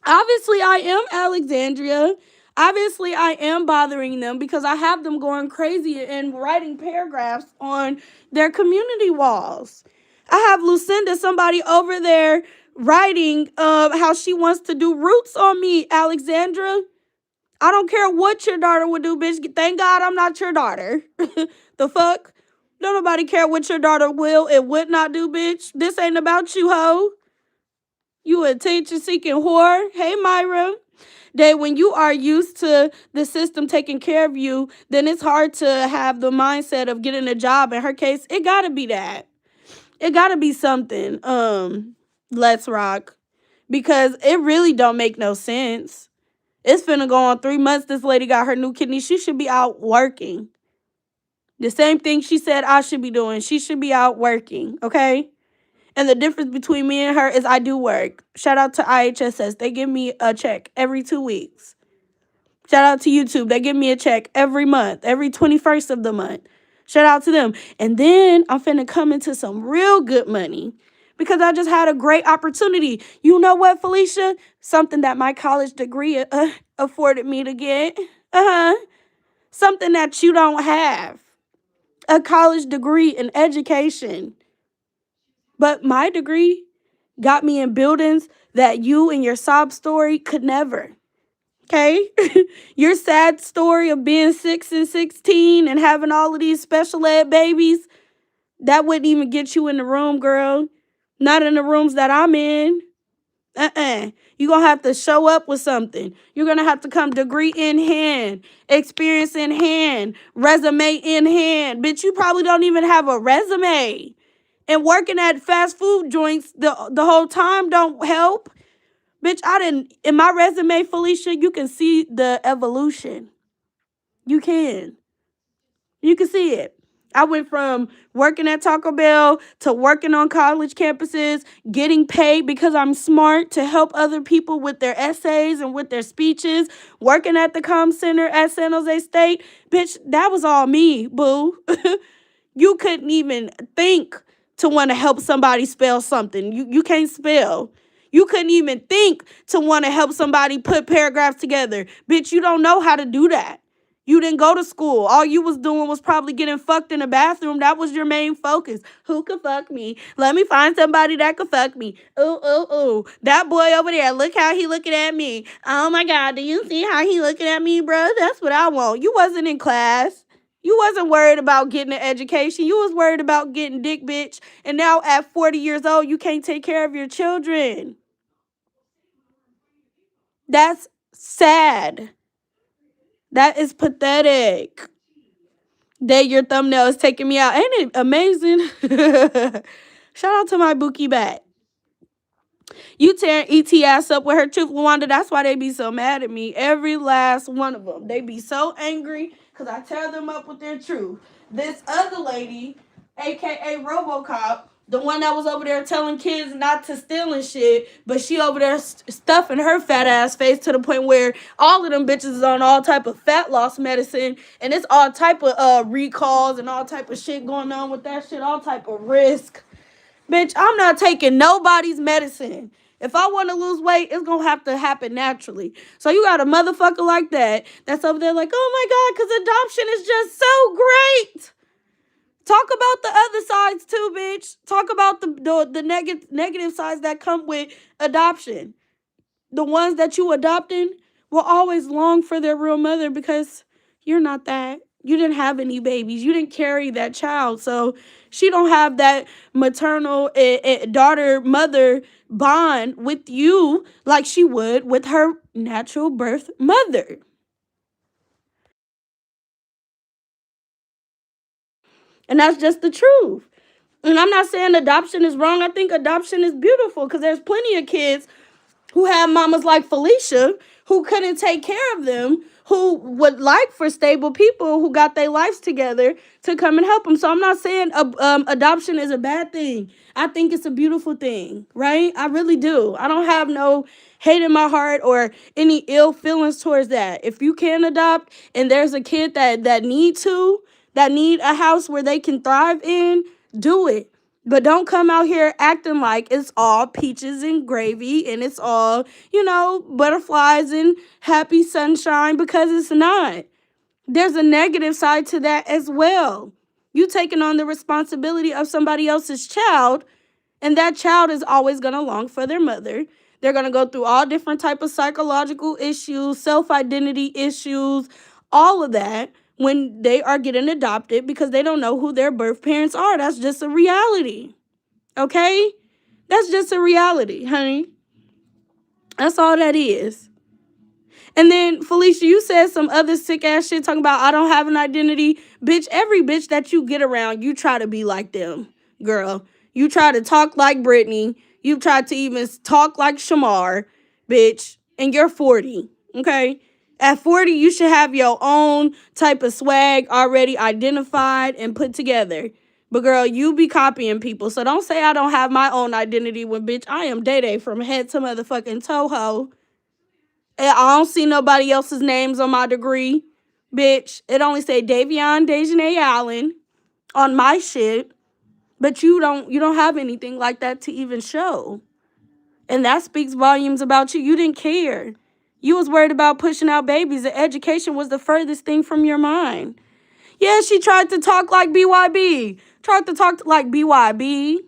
Obviously, I am Alexandria. Obviously, I am bothering them because I have them going crazy and writing paragraphs on their community walls. I have Lucinda, somebody over there, writing how she wants to do roots on me, Alexandra. I don't care what your daughter would do, bitch. Thank God I'm not your daughter. The fuck? Don't nobody care what your daughter will and would not do, bitch. This ain't about you, hoe. You attention-seeking whore. Hey, Myra. That when you are used to the system taking care of you, then it's hard to have the mindset of getting a job. In her case, it gotta be that. It gotta be something. Let's rock. Because it really don't make no sense. It's finna go on 3 months. This lady got her new kidney. She should be out working. The same thing she said I should be doing. She should be out working, okay? And the difference between me and her is I do work. Shout out to IHSS. They give me a check every 2 weeks. Shout out to YouTube. They give me a check every month, every 21st of the month. Shout out to them. And then I'm finna come into some real good money because I just had a great opportunity. You know what, Felicia? Something that my college degree afforded me to get. Something that you don't have. A college degree in education. But my degree got me in buildings that you and your sob story could never. Okay? Your sad story of being 6 and 16 and having all of these special ed babies, that wouldn't even get you in the room, girl. Not in the rooms that I'm in. You're going to have to show up with something. You're going to have to come degree in hand, experience in hand, resume in hand. Bitch, you probably don't even have a resume. And working at fast food joints the whole time don't help. Bitch, in my resume, Felicia, you can see the evolution. You can. You can see it. I went from working at Taco Bell to working on college campuses, getting paid because I'm smart to help other people with their essays and with their speeches, working at the comm center at San Jose State. Bitch, that was all me, boo. You couldn't even think to want to help somebody spell something. You can't spell. You couldn't even think to want to help somebody put paragraphs together. Bitch, you don't know how to do that. You didn't go to school. All you was doing was probably getting fucked in the bathroom. That was your main focus. Who could fuck me? Let me find somebody that could fuck me. Ooh, ooh, ooh. That boy over there, look how he looking at me. Oh my God, do you see how he looking at me, bro? That's what I want. You wasn't in class. You wasn't worried about getting an education. You was worried about getting dick, bitch. And now at 40 years old, you can't take care of your children. That's sad. That is pathetic. That your thumbnail is taking me out. Ain't it amazing? Shout out to my Bookie Bat. You tearing ET ass up with her truth, Wanda. That's why they be so mad at me. Every last one of them. They be so angry because I tear them up with their truth. This other lady, a.k.a. Robocop, the one that was over there telling kids not to steal and shit, but she over there stuffing her fat ass face to the point where all of them bitches is on all type of fat loss medicine, and it's all type of recalls and all type of shit going on with that shit, all type of risk. Bitch, I'm not taking nobody's medicine. If I want to lose weight, it's going to have to happen naturally. So you got a motherfucker like that that's over there like, oh my God, because adoption is just so great. Talk about the other sides too, bitch. Talk about the negative sides that come with adoption. The ones that you adopting will always long for their real mother because you're not that. You didn't have any babies. You didn't carry that child. So she don't have that maternal daughter-mother bond with you like she would with her natural birth mother. And that's just the truth. And I'm not saying adoption is wrong. I think adoption is beautiful because there's plenty of kids who have mamas like Felicia who couldn't take care of them, who would like for stable people who got their lives together to come and help them. So I'm not saying adoption is a bad thing. I think it's a beautiful thing, right? I really do. I don't have no hate in my heart or any ill feelings towards that. If you can adopt and there's a kid that need a house where they can thrive in, do it. But don't come out here acting like it's all peaches and gravy and it's all, butterflies and happy sunshine, because it's not. There's a negative side to that as well. You taking on the responsibility of somebody else's child, and that child is always going to long for their mother. They're going to go through all different type of psychological issues, self-identity issues, all of that when they are getting adopted because they don't know who their birth parents are. That's just a reality. Okay? That's just a reality, honey. That's all that is. And then, Felicia, you said some other sick ass shit talking about I don't have an identity. Bitch, every bitch that you get around, you try to be like them, girl. You try to talk like Brittany. You try to even talk like Shamar, bitch. And you're 40, okay? At 40, you should have your own type of swag already identified and put together. But girl, you be copying people. So don't say I don't have my own identity when, bitch, I am Day-Day from head to motherfucking Toho. And I don't see nobody else's names on my degree. Bitch, it only say Davion Dejanay Allen on my shit. But you don't have anything like that to even show. And that speaks volumes about you. You didn't care. You was worried about pushing out babies. The education was the furthest thing from your mind. Yeah, she tried to talk like BYB. Tried to talk like BYB.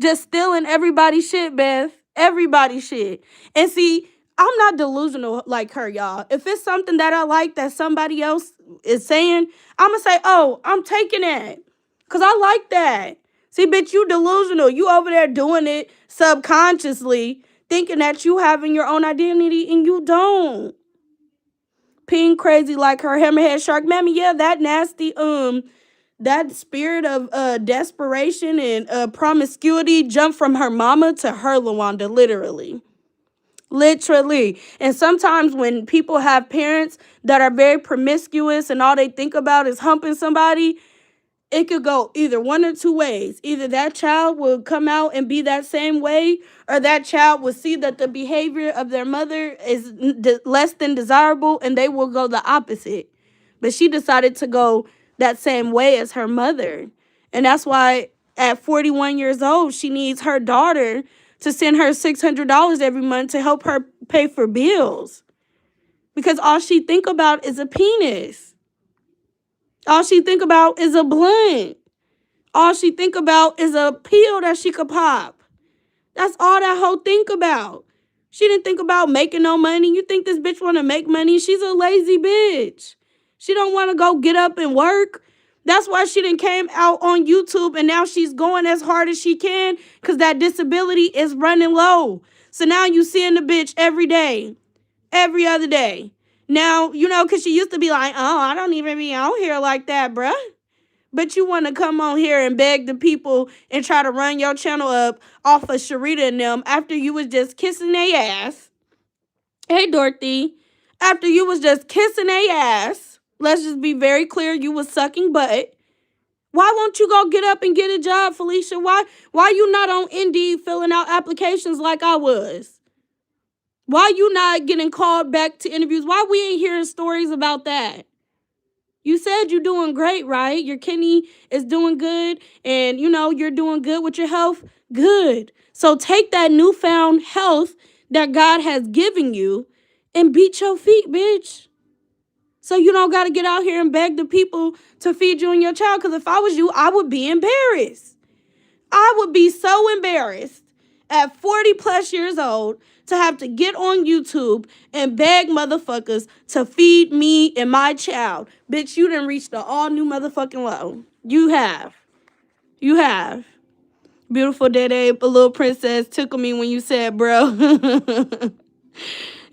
Just stealing everybody's shit, Beth. Everybody's shit. And see, I'm not delusional like her, y'all. If it's something that I like that somebody else is saying, I'm going to say, oh, I'm taking that. Because I like that. See, bitch, you delusional. You over there doing it subconsciously, thinking that you having your own identity, and you don't. Ping crazy like her, hammerhead shark. Mammy, yeah, that nasty, that spirit of desperation and promiscuity jumped from her mama to her, LaWanda, literally. Literally. And sometimes when people have parents that are very promiscuous and all they think about is humping somebody, it could go either one or two ways. Either that child will come out and be that same way, or that child will see that the behavior of their mother is less than desirable, and they will go the opposite. But she decided to go that same way as her mother. And that's why at 41 years old, she needs her daughter to send her $600 every month to help her pay for bills. Because all she think about is a penis. All she think about is a blunt. All she think about is a pill that she could pop. That's all that hoe think about. She didn't think about making no money. You think this bitch want to make money? She's a lazy bitch. She don't want to go get up and work. That's why she done came out on YouTube and now she's going as hard as she can because that disability is running low. So now you seeing the bitch every day, every other day. Now, because she used to be like, oh, I don't even be on here like that, bruh. But you want to come on here and beg the people and try to run your channel up off of Sharita and them after you was just kissing their ass. Hey, Dorothy. After you was just kissing their ass. Let's just be very clear. You was sucking butt. Why won't you go get up and get a job, Felicia? Why you not on Indeed filling out applications like I was? Why you not getting called back to interviews? Why we ain't hearing stories about that? You said you're doing great, right? Your kidney is doing good and, you're doing good with your health. Good. So take that newfound health that God has given you and beat your feet, bitch. So you don't got to get out here and beg the people to feed you and your child. Because if I was you, I would be embarrassed. I would be so embarrassed at 40 plus years old to have to get on YouTube and beg motherfuckers to feed me and my child. Bitch, you done reached the all new motherfucking low. You have. You have. Beautiful Dede, a little princess, tickle me when you said, bro.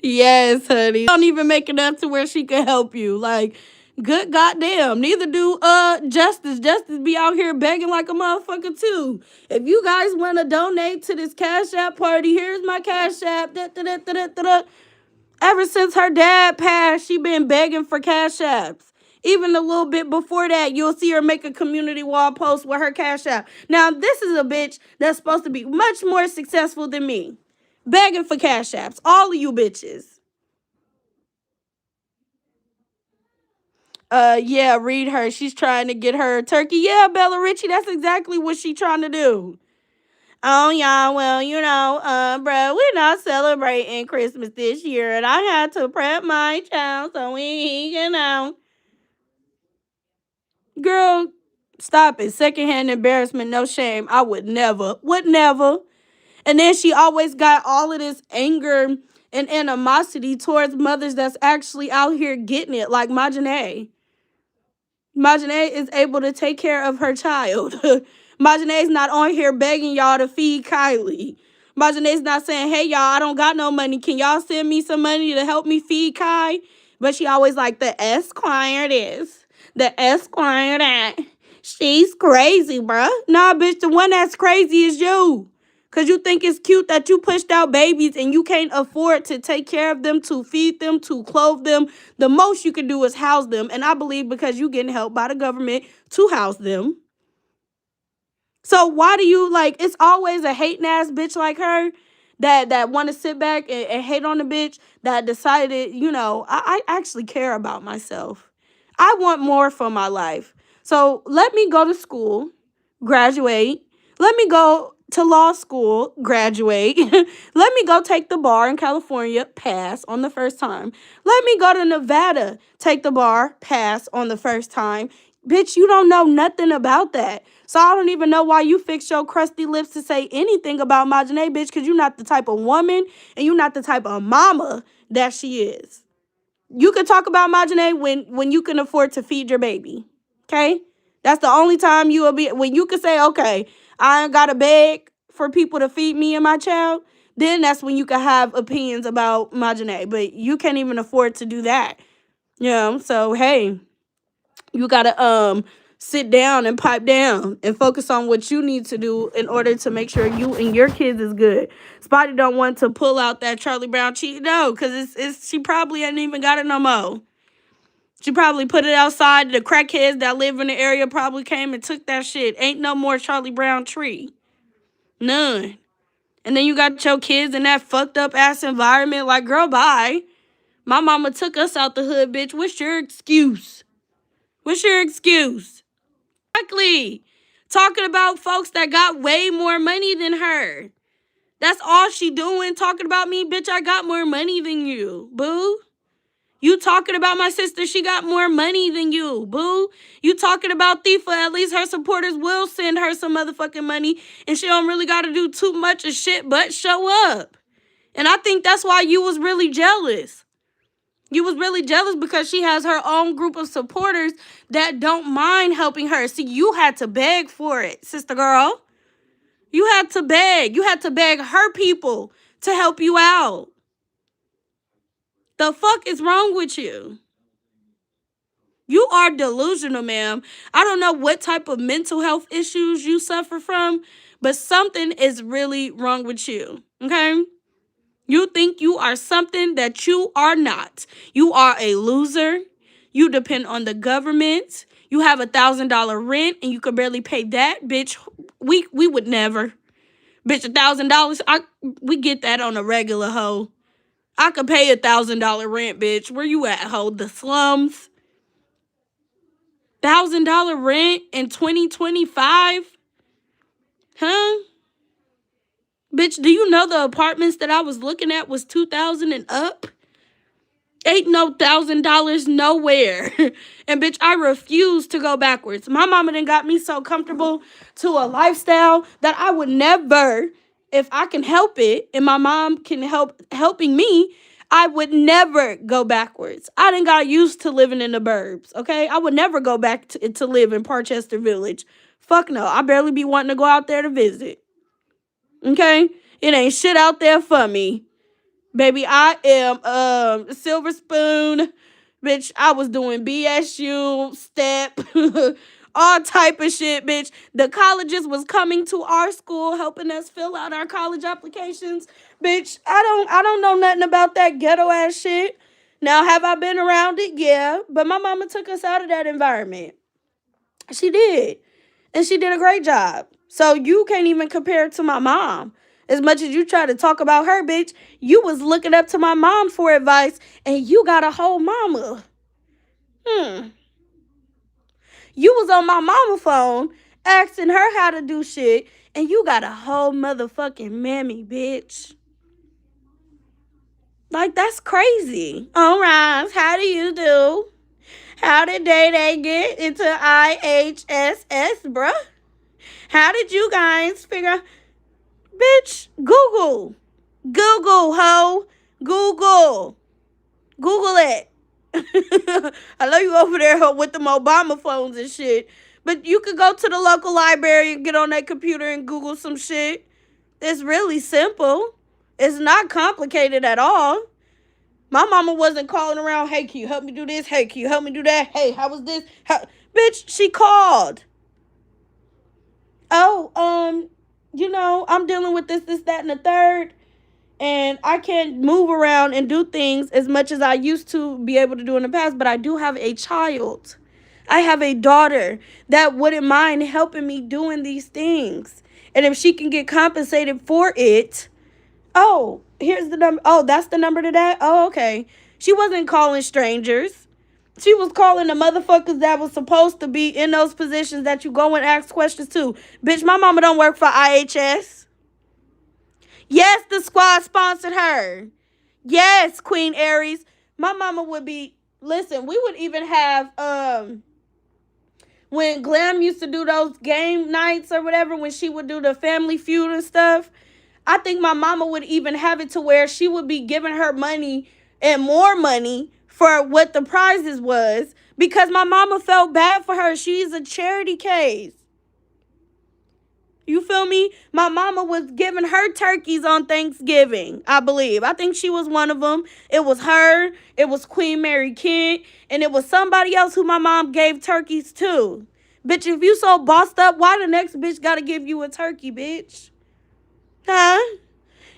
Yes, honey. Don't even make it up to where she can help you. Like, good goddamn. Neither do Justice. Justice be out here begging like a motherfucker too. If you guys want to donate to this Cash App party, here's my Cash App. Da, da, da, da, da, da. Ever since her dad passed, she been begging for Cash Apps. Even a little bit before that, you'll see her make a community wall post with her Cash App. Now, this is a bitch that's supposed to be much more successful than me. Begging for Cash Apps. All of you bitches. Yeah, read her. She's trying to get her turkey. Yeah, Bella Ritchie, that's exactly what she's trying to do. Oh, yeah, well, bro, we're not celebrating Christmas this year, and I had to prep my child so Girl, stop it. Secondhand embarrassment, no shame. I would never. And then she always got all of this anger and animosity towards mothers that's actually out here getting it, like Majanae. Majanae is able to take care of her child. Majanae's not on here begging y'all to feed Kylie. Majanae's not saying, hey, y'all, I don't got no money. Can y'all send me some money to help me feed Kai? But she always like, the Esquire this, the Esquire that. She's crazy, bruh. Nah, bitch, the one that's crazy is you. Because you think it's cute that you pushed out babies and you can't afford to take care of them, to feed them, to clothe them. The most you can do is house them. And I believe because you getting help by the government to house them. So why do you, it's always a hating ass bitch like her that want to sit back and hate on the bitch that decided, I actually care about myself. I want more for my life. So let me go to school, graduate. Let me go to law school, graduate. Let me go take the bar in California, pass on the first time. Let me go to Nevada, take the bar, pass on the first time. Bitch, you don't know nothing about that. So I don't even know why you fix your crusty lips to say anything about Majanae, bitch, because you're not the type of woman and you're not the type of mama that she is. You can talk about Majanae when you can afford to feed your baby. Okay? That's the only time you will be, when you can say, okay, I ain't got to beg for people to feed me and my child. Then that's when you can have opinions about Majanae. But you can't even afford to do that. So hey, you gotta sit down and pipe down and focus on what you need to do in order to make sure you and your kids is good. Spotty don't want to pull out that Charlie Brown cheat, no, because it's she probably ain't even got it no more. She probably put it outside. The crackheads that live in the area probably came and took that shit. Ain't no more Charlie Brown tree. None. And then you got your kids in that fucked up ass environment. Like, girl, bye. My mama took us out the hood, bitch. What's your excuse? What's your excuse? Exactly. Talking about folks that got way more money than her. That's all she doing, talking about me. Bitch, I got more money than you, boo. You talking about my sister, she got more money than you, boo. You talking about Thifa, at least her supporters will send her some motherfucking money, and she don't really got to do too much of shit but show up. And I think that's why you was really jealous. You was really jealous because she has her own group of supporters that don't mind helping her. See, you had to beg for it, sister girl. You had to beg. You had to beg her people to help you out. The fuck is wrong with you? You are delusional, ma'am. I don't know what type of mental health issues you suffer from, but something is really wrong with you. Okay? You think you are something that you are not. You are a loser. You depend on the government. You have $1,000 rent and you can barely pay that, bitch. We would never. Bitch, $1,000. We get that on a regular hoe. I could pay $1,000 rent, bitch. Where you at, hoe? The slums. $1,000 rent in 2025? Huh? Bitch, do you know the apartments that I was looking at was 2,000 and up? Ain't no $1,000 nowhere. And bitch, I refuse to go backwards. My mama done got me so comfortable to a lifestyle that I would never, if I can help it, and my mom can helping me, I would never go backwards. I done got used to living in the burbs, okay? I would never go back to live in Parchester Village. Fuck no. I barely be wanting to go out there to visit. Okay? It ain't shit out there for me. Baby, I am Silver Spoon. Bitch, I was doing BSU, STEP, all type of shit, bitch. The colleges was coming to our school, helping us fill out our college applications. Bitch, I don't know nothing about that ghetto ass shit. Now, have I been around it? Yeah. But my mama took us out of that environment. She did. And she did a great job. So you can't even compare it to my mom. As much as you try to talk about her, bitch, you was looking up to my mom for advice and you got a whole mama. You was on my mama phone asking her how to do shit and you got a whole motherfucking mammy, bitch. Like, that's crazy. All right, how do you do? How did they get into IHSS, bruh? How did you guys figure out? Bitch, Google. Google, ho. Google. Google it. I know you over there with them Obama phones and shit. But you could go to the local library and get on that computer and Google some shit. It's really simple. It's not complicated at all. My mama wasn't calling around, hey, can you help me do this? Hey, can you help me do that? Hey, how was this? Bitch, she called. Oh, I'm dealing with this, that, and the third. And I can't move around and do things as much as I used to be able to do in the past. But I do have a child. I have a daughter that wouldn't mind helping me doing these things. And if she can get compensated for it. Oh, here's the number. Oh, that's the number to that? Oh, okay. She wasn't calling strangers. She was calling the motherfuckers that was supposed to be in those positions that you go and ask questions to. Bitch, my mama don't work for IHS. Yes, the squad sponsored her. Yes, Queen Aries. My mama would be, listen, we would even have, when Glam used to do those game nights or whatever, when she would do the Family Feud and stuff, I think my mama would even have it to where she would be giving her money and more money for what the prizes was because my mama felt bad for her. She's a charity case. You feel me? My mama was giving her turkeys on Thanksgiving, I believe. I think she was one of them. It was her, it was Queen Mary Kent, and it was somebody else who my mom gave turkeys to. Bitch, if you so bossed up, why the next bitch gotta give you a turkey, bitch? Huh?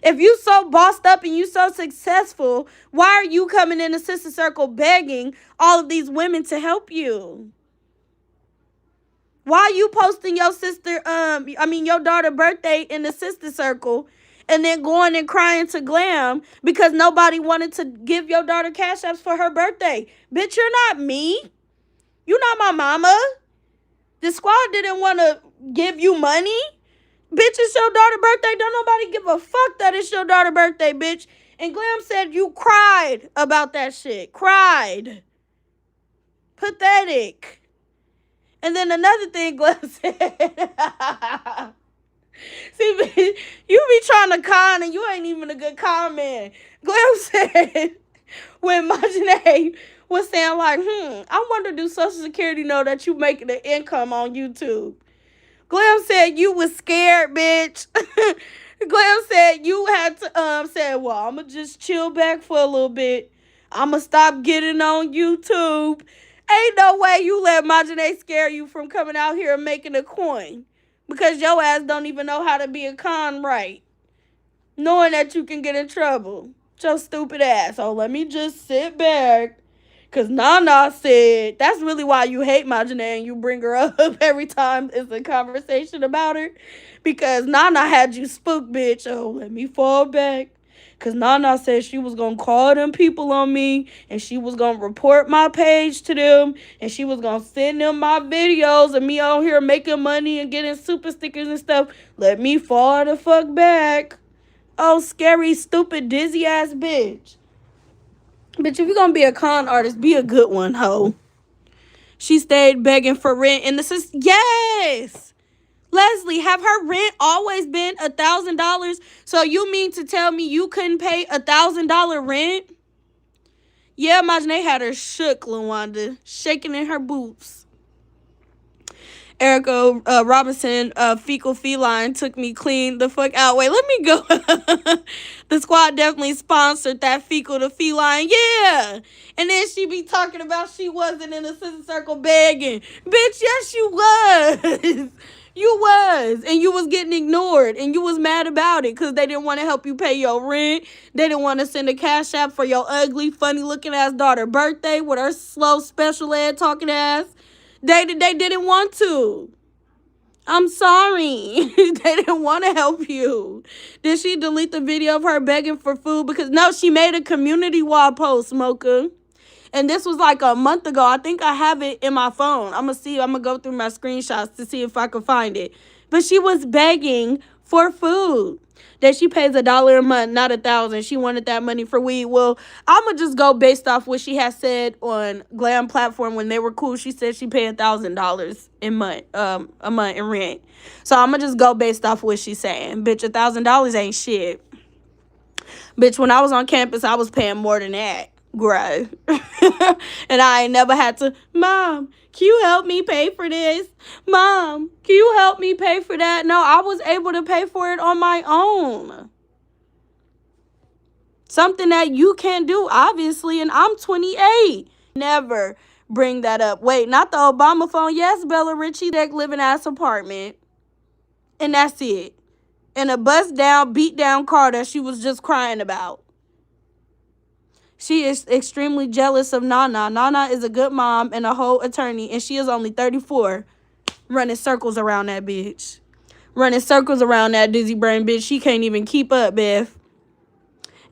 If you so bossed up and you so successful, why are you coming in the sister circle begging all of these women to help you? Why are you posting your your daughter's birthday in the sister circle and then going and crying to Glam because nobody wanted to give your daughter cash apps for her birthday? Bitch, you're not me. You're not my mama. The squad didn't want to give you money. Bitch, it's your daughter's birthday. Don't nobody give a fuck that it's your daughter's birthday, bitch. And Glam said you cried about that shit. Cried. Pathetic. And then another thing Glam said. See, bitch, you be trying to con and you ain't even a good con man. Glam said when Majane was saying like, I wonder do Social Security know that you making an income on YouTube? Glam said you was scared, bitch. Glam said you had to, said, well, I'm going to just chill back for a little bit. I'ma stop getting on YouTube. Ain't no way you let Majane scare you from coming out here and making a coin. Because your ass don't even know how to be a con right. Knowing that you can get in trouble. Your stupid ass. Oh, let me just sit back. Because Nana said, that's really why you hate Majane and you bring her up every time it's a conversation about her. Because Nana had you spooked, bitch. Oh, let me fall back. Because Nana said she was going to call them people on me. And she was going to report my page to them. And she was going to send them my videos of me out here making money and getting super stickers and stuff. Let me fall the fuck back. Oh, scary, stupid, dizzy ass bitch. Bitch, if you're gonna be a con artist, be a good one, ho. She stayed begging for rent, and this is yes. Leslie, have her rent always been $1,000? So you mean to tell me you couldn't pay $1,000 rent? Yeah, Majane had her shook, Lawanda, shaking in her boots. Erica Robinson, fecal feline, took me clean the fuck out. Wait, let me go. The squad definitely sponsored that fecal to feline. Yeah. And then she be talking about she wasn't in the sister circle begging. Bitch, yes, you was. You was. And you was getting ignored. And you was mad about it because they didn't want to help you pay your rent. They didn't want to send a cash app for your ugly, funny looking ass daughter birthday with her slow special ed talking ass. They didn't want to. I'm sorry. They didn't want to help you. Did she delete the video of her begging for food? Because, no, she made a community wall post, Mocha. And this was like a month ago. I think I have it in my phone. I'm going to see. I'm going to go through my screenshots to see if I can find it. But she was begging for food. That she pays $1 a month, not $1,000. She wanted that money for weed. Well, I'm going to just go based off what she had said on Glam Platform when they were cool. She said she paid $1,000 a month in rent. So I'm going to just go based off what she's saying. Bitch, $1,000 ain't shit. Bitch, when I was on campus, I was paying more than that. Grow. And I ain't never had to, Mom, can you help me pay for this? Mom, can you help me pay for that? No, I was able to pay for it on my own. Something that you can't do, obviously, and I'm 28. Never bring that up. Wait, not the Obama phone. Yes, Bella Ritchie, that living ass apartment. And that's it. And a bust down, beat down car that she was just crying about. She is extremely jealous of Nana. Nana is a good mom and a whole attorney, and she is only 34. Running circles around that bitch. Running circles around that dizzy brain bitch. She can't even keep up, Beth.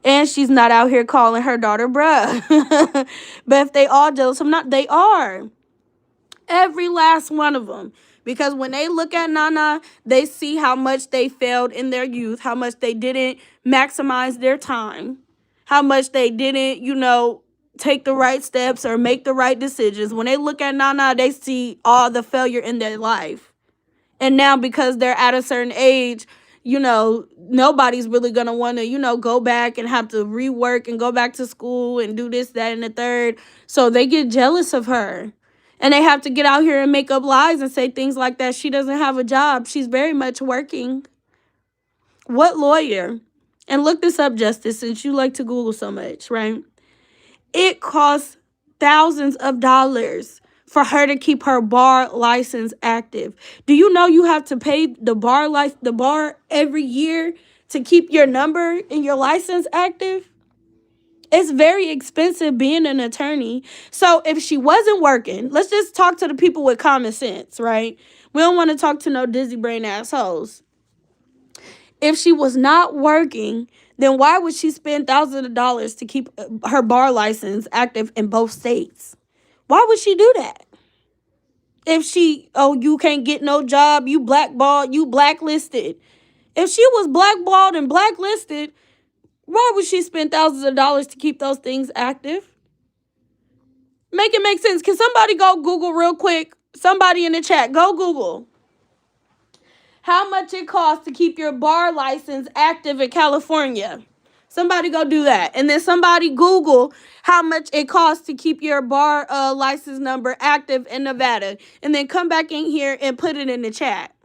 And she's not out here calling her daughter bruh. Beth, they all jealous. They are. Every last one of them. Because when they look at Nana, they see how much they failed in their youth, how much they didn't maximize their time. How much they didn't, take the right steps or make the right decisions. When they look at Nana, they see all the failure in their life. And now because they're at a certain age, nobody's really going to want to, go back and have to rework and go back to school and do this, that, and the third. So they get jealous of her. And they have to get out here and make up lies and say things like that. She doesn't have a job. She's very much working. What lawyer? And look this up, Justice, since you like to Google so much, right? It costs thousands of dollars for her to keep her bar license active. Do you know you have to pay the bar every year to keep your number and your license active? It's very expensive being an attorney. So if she wasn't working, let's just talk to the people with common sense, right? We don't want to talk to no dizzy brain assholes. If she was not working, then why would she spend thousands of dollars to keep her bar license active in both states? Why would she do that? If you can't get no job, you blackballed, you blacklisted. If she was blackballed and blacklisted, why would she spend thousands of dollars to keep those things active? Make it make sense. Can somebody go Google real quick? Somebody in the chat, go Google. How much it costs to keep your bar license active in California. Somebody go do that. And then somebody Google how much it costs to keep your bar license number active in Nevada. And then come back in here and put it in the chat.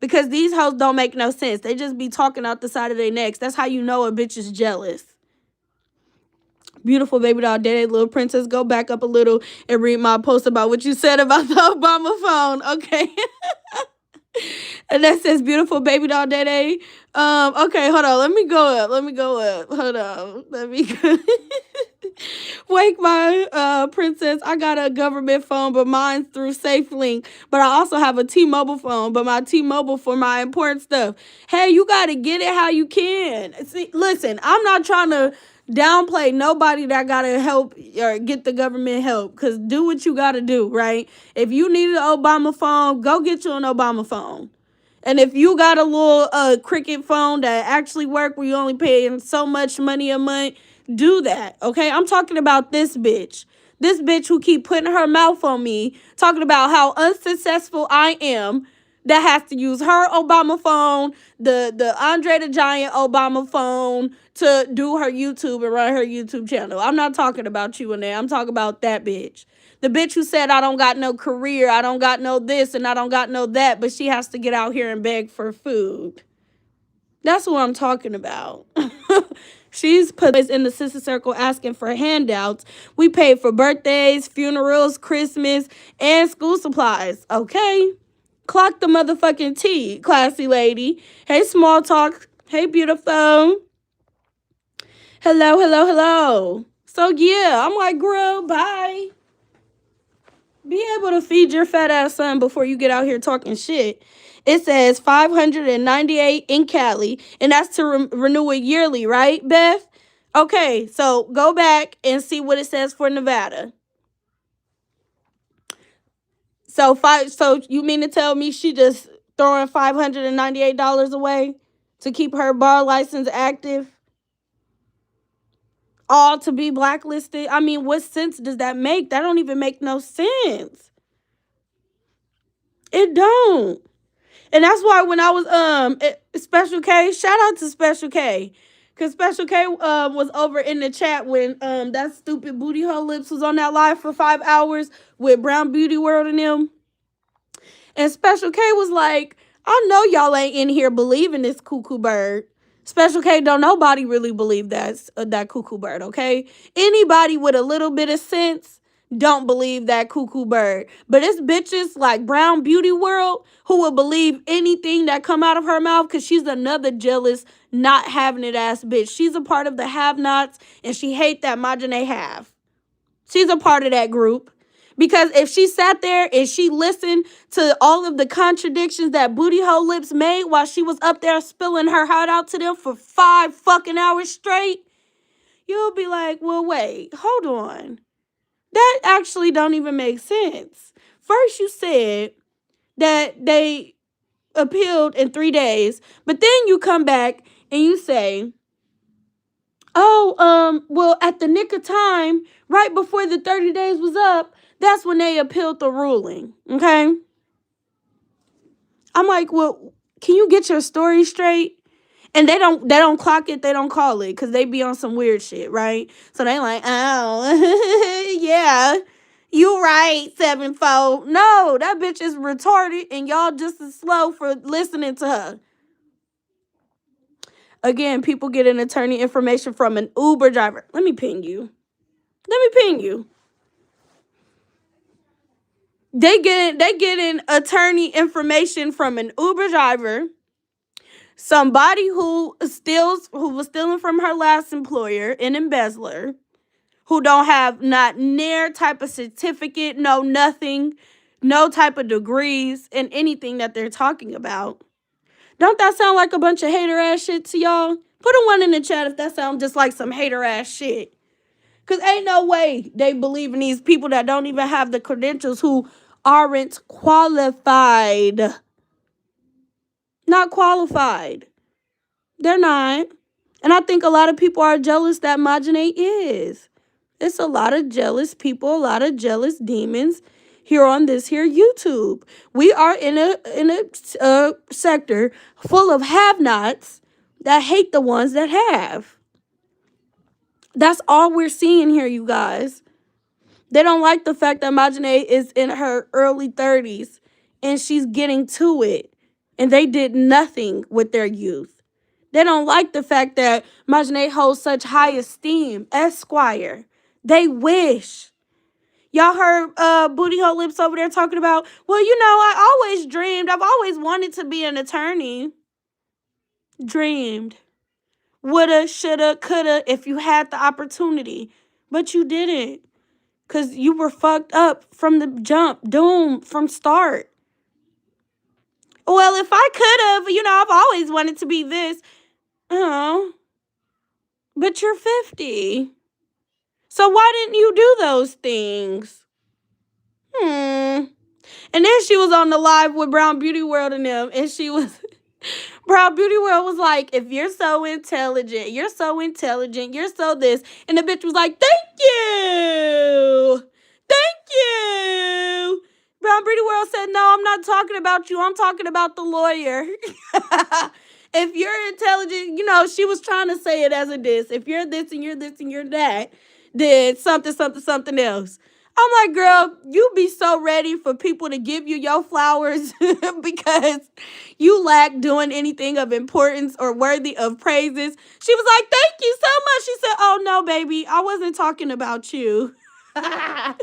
Because these hoes don't make no sense. They just be talking out the side of their necks. That's how you know a bitch is jealous. Beautiful baby doll daddy, little princess. Go back up a little and read my post about what you said about the Obama phone. Okay. And that says beautiful baby doll daddy. Okay, hold on. Let me go up. Hold on. Let me go. Wake my princess. I got a government phone, but mine's through SafeLink. But I also have a T-Mobile phone, but my T-Mobile for my important stuff. Hey, you gotta get it how you can. See, listen, I'm not trying to downplay nobody that gotta help or get the government help. Cause do what you gotta do, right? If you need an Obama phone, go get you an Obama phone. And if you got a little cricket phone that actually work where you only paying so much money a month, do that, okay? I'm talking about this bitch. This bitch who keep putting her mouth on me, talking about how unsuccessful I am, that has to use her Obama phone, the Andre the Giant Obama phone to do her YouTube and run her YouTube channel. I'm not talking about you in there. I'm talking about that bitch. The bitch who said, I don't got no career, I don't got no this, and I don't got no that, but she has to get out here and beg for food. That's what I'm talking about. She's put us in the sister circle asking for handouts. We paid for birthdays, funerals, Christmas, and school supplies. Okay? Clock the motherfucking T, classy lady. Hey, small talk. Hey, beautiful. Hello, hello, hello. So, yeah, I'm like, girl, bye. Be able to feed your fat ass son before you get out here talking shit. It says 598 in Cali, and that's to renew it yearly, right, Beth? Okay, so go back and see what it says for Nevada. So you mean to tell me she just throwing $598 away to keep her bar license active? All to be blacklisted? I mean, what sense does that make? That don't even make no sense. It don't. And that's why when I was Special K, shout out to Special K. Cause Special K was over in the chat when that stupid booty hole lips was on that live for 5 hours with Brown Beauty World and them. And Special K was like, I know y'all ain't in here believing this cuckoo bird. Special K, don't nobody really believe that cuckoo bird, okay? Anybody with a little bit of sense don't believe that cuckoo bird. But it's bitches like Brown Beauty World who will believe anything that come out of her mouth because she's another jealous, not having it ass bitch. She's a part of the have-nots, and she hate that Majane have. She's a part of that group. Because if she sat there and she listened to all of the contradictions that Booty Hole Lips made while she was up there spilling her heart out to them for 5 fucking hours straight, you'll be like, well, wait, hold on. That actually don't even make sense. First, you said that they appealed in 3 days, but then you come back and you say, well, at the nick of time, right before the 30 days was up, that's when they appealed the ruling, okay? I'm like, well, can you get your story straight? And they don't clock it, they don't call it, because they be on some weird shit, right? So they like, oh, yeah, you right, 7-4. No, that bitch is retarded, and y'all just as slow for listening to her. Again, people get an attorney information from an Uber driver. Let me ping you. They getting attorney information from an Uber driver, somebody who was stealing from her last employer, an embezzler, who don't have not near type of certificate, no nothing, no type of degrees in anything that they're talking about. Don't that sound like a bunch of hater ass shit to y'all? Put a 1 in the chat if that sounds just like some hater ass shit. Because ain't no way they believe in these people that don't even have the credentials, who aren't qualified. Not qualified. They're not. And I think a lot of people are jealous that Majane is. It's a lot of jealous people, a lot of jealous demons here on this here YouTube. We are in a sector full of have-nots that hate the ones that have. That's all we're seeing here, you guys. They don't like the fact that Majane is in her early 30s and she's getting to it. And they did nothing with their youth. They don't like the fact that Majane holds such high esteem. Esquire. They wish. Y'all heard Booty Hole Lips over there talking about, well, I've always wanted to be an attorney. Dreamed. Woulda, shoulda, coulda, if you had the opportunity. But you didn't. Because you were fucked up from the jump. Doomed from start. Well, if I could have, I've always wanted to be this. Oh. But you're 50. So why didn't you do those things? And then she was on the live with Brown Beauty World and them, and Brown Beauty World was like, if you're so intelligent, you're so this. And the bitch was like, thank you. Thank you. Brown Beauty World said, no, I'm not talking about you. I'm talking about the lawyer. If you're intelligent, she was trying to say it as a diss. If you're this and you're this and you're that, then something else. I'm like, girl, you be so ready for people to give you your flowers because you lack doing anything of importance or worthy of praises. She was like, thank you so much. She said, oh, no, baby, I wasn't talking about you. I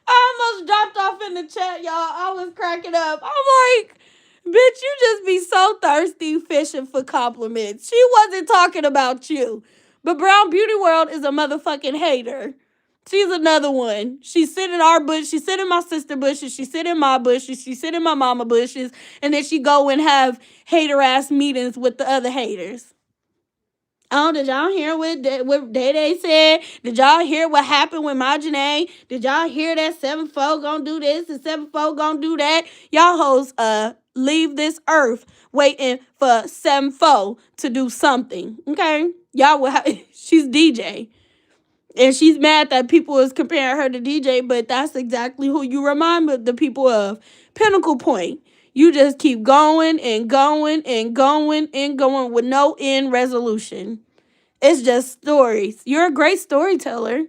almost dropped off in the chat, y'all. I was cracking up. I'm like, bitch, you just be so thirsty fishing for compliments. She wasn't talking about you. But Brown Beauty World is a motherfucking hater. She's another one. She sit in our bush. She sit in my sister bushes. She sit in my bushes. She sit in my mama bushes. And then she go and have hater-ass meetings with the other haters. Oh, did y'all hear what Day said? Did y'all hear what happened with my Janae? Did y'all hear that 7-4 gonna do this and 7-4 gonna do that? Y'all hoes leave this earth waiting for 7-4 to do something. Okay? Y'all will she's DJ. And she's mad that people is comparing her to DJ, but that's exactly who you remind the people of. Pinnacle Point. You just keep going and going and going and going with no end resolution. It's just stories. You're a great storyteller,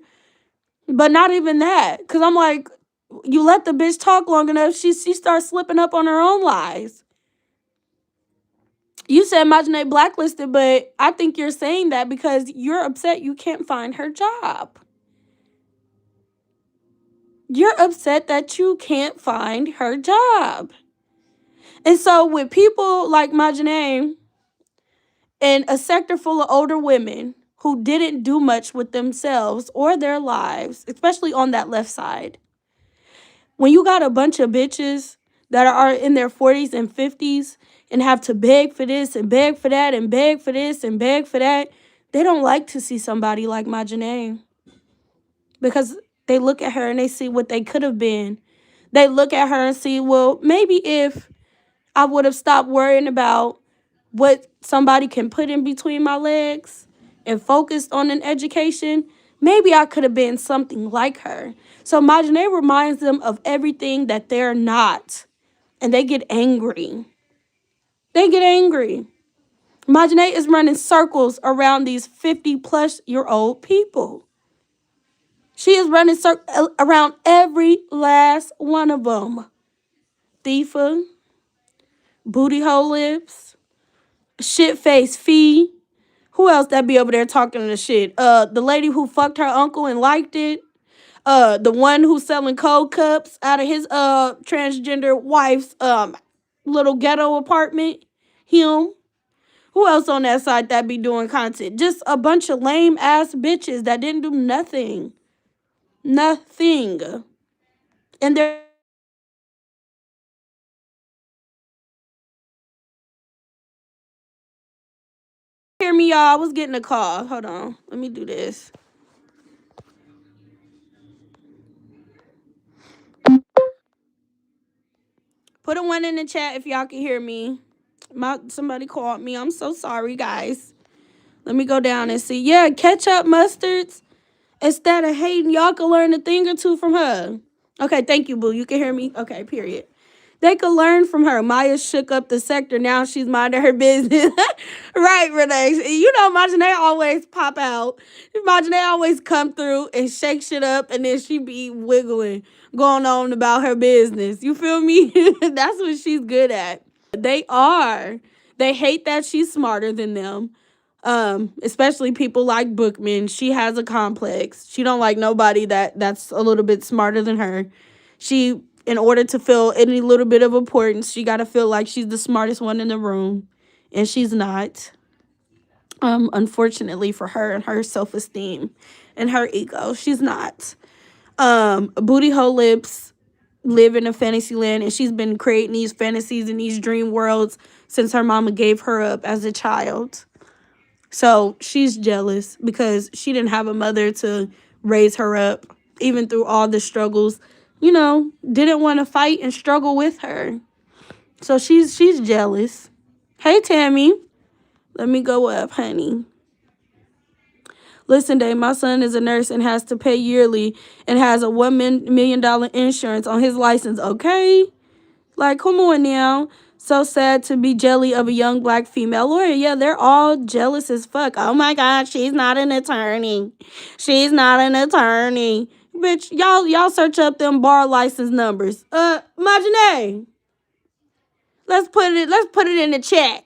but not even that. Because I'm like, you let the bitch talk long enough, she starts slipping up on her own lies. You said Majane blacklisted, but I think you're saying that because you're upset you can't find her job. You're upset that you can't find her job. And so with people like Majane and a sector full of older women who didn't do much with themselves or their lives, especially on that left side, when you got a bunch of bitches that are in their 40s and 50s and have to beg for this and beg for that and beg for this and beg for that, they don't like to see somebody like Majane because they look at her and they see what they could have been. They look at her and see, well, maybe if I would have stopped worrying about what somebody can put in between my legs and focused on an education, maybe I could have been something like her. So Majane reminds them of everything that they're not. And they get angry. They get angry. Majane is running circles around these 50-plus-year-old people. She is running around every last one of them. Thifa, Booty Hole Lips, Shitface Fee. Who else that be over there talking the shit? The lady who fucked her uncle and liked it. The one who's selling cold cups out of his transgender wife's little ghetto apartment. Him. Who else on that side that be doing content? Just a bunch of lame ass bitches that didn't do nothing. Nothing. And they're hear me, y'all. I was getting a call. Hold on. Let me do this. Put a 1 in the chat if y'all can hear me. Somebody called me. I'm so sorry, guys. Let me go down and see. Yeah, ketchup mustards. Instead of hating, y'all can learn a thing or two from her. Okay, thank you, boo. You can hear me? Okay, period. They could learn from her. Maya shook up the sector. Now she's minding her business. Right, Renee. You know, Majane always pop out. Majane always come through and shake shit up, and then she be wiggling, going on about her business. You feel me? That's what she's good at. They are. They hate that she's smarter than them. Especially people like Bookman. She has a complex. She don't like nobody that's a little bit smarter than her. She, in order to feel any little bit of importance, she got to feel like she's the smartest one in the room, and she's not. Unfortunately for her and her self-esteem and her ego, she's not. Booty hole lips live in a fantasy land, and she's been creating these fantasies and these dream worlds since her mama gave her up as a child. So she's jealous because she didn't have a mother to raise her up, even through all the struggles, didn't want to fight and struggle with her. So she's jealous. Hey, Tammy. Let me go up, honey. Listen, Dave, my son is a nurse and has to pay yearly and has a $1 million insurance on his license, okay? Like, come on now. So sad to be jelly of a young black female lawyer. Yeah, they're all jealous as fuck. Oh my God, she's not an attorney. She's not an attorney. Bitch, y'all search up them bar license numbers. Majane, let's put it in the chat.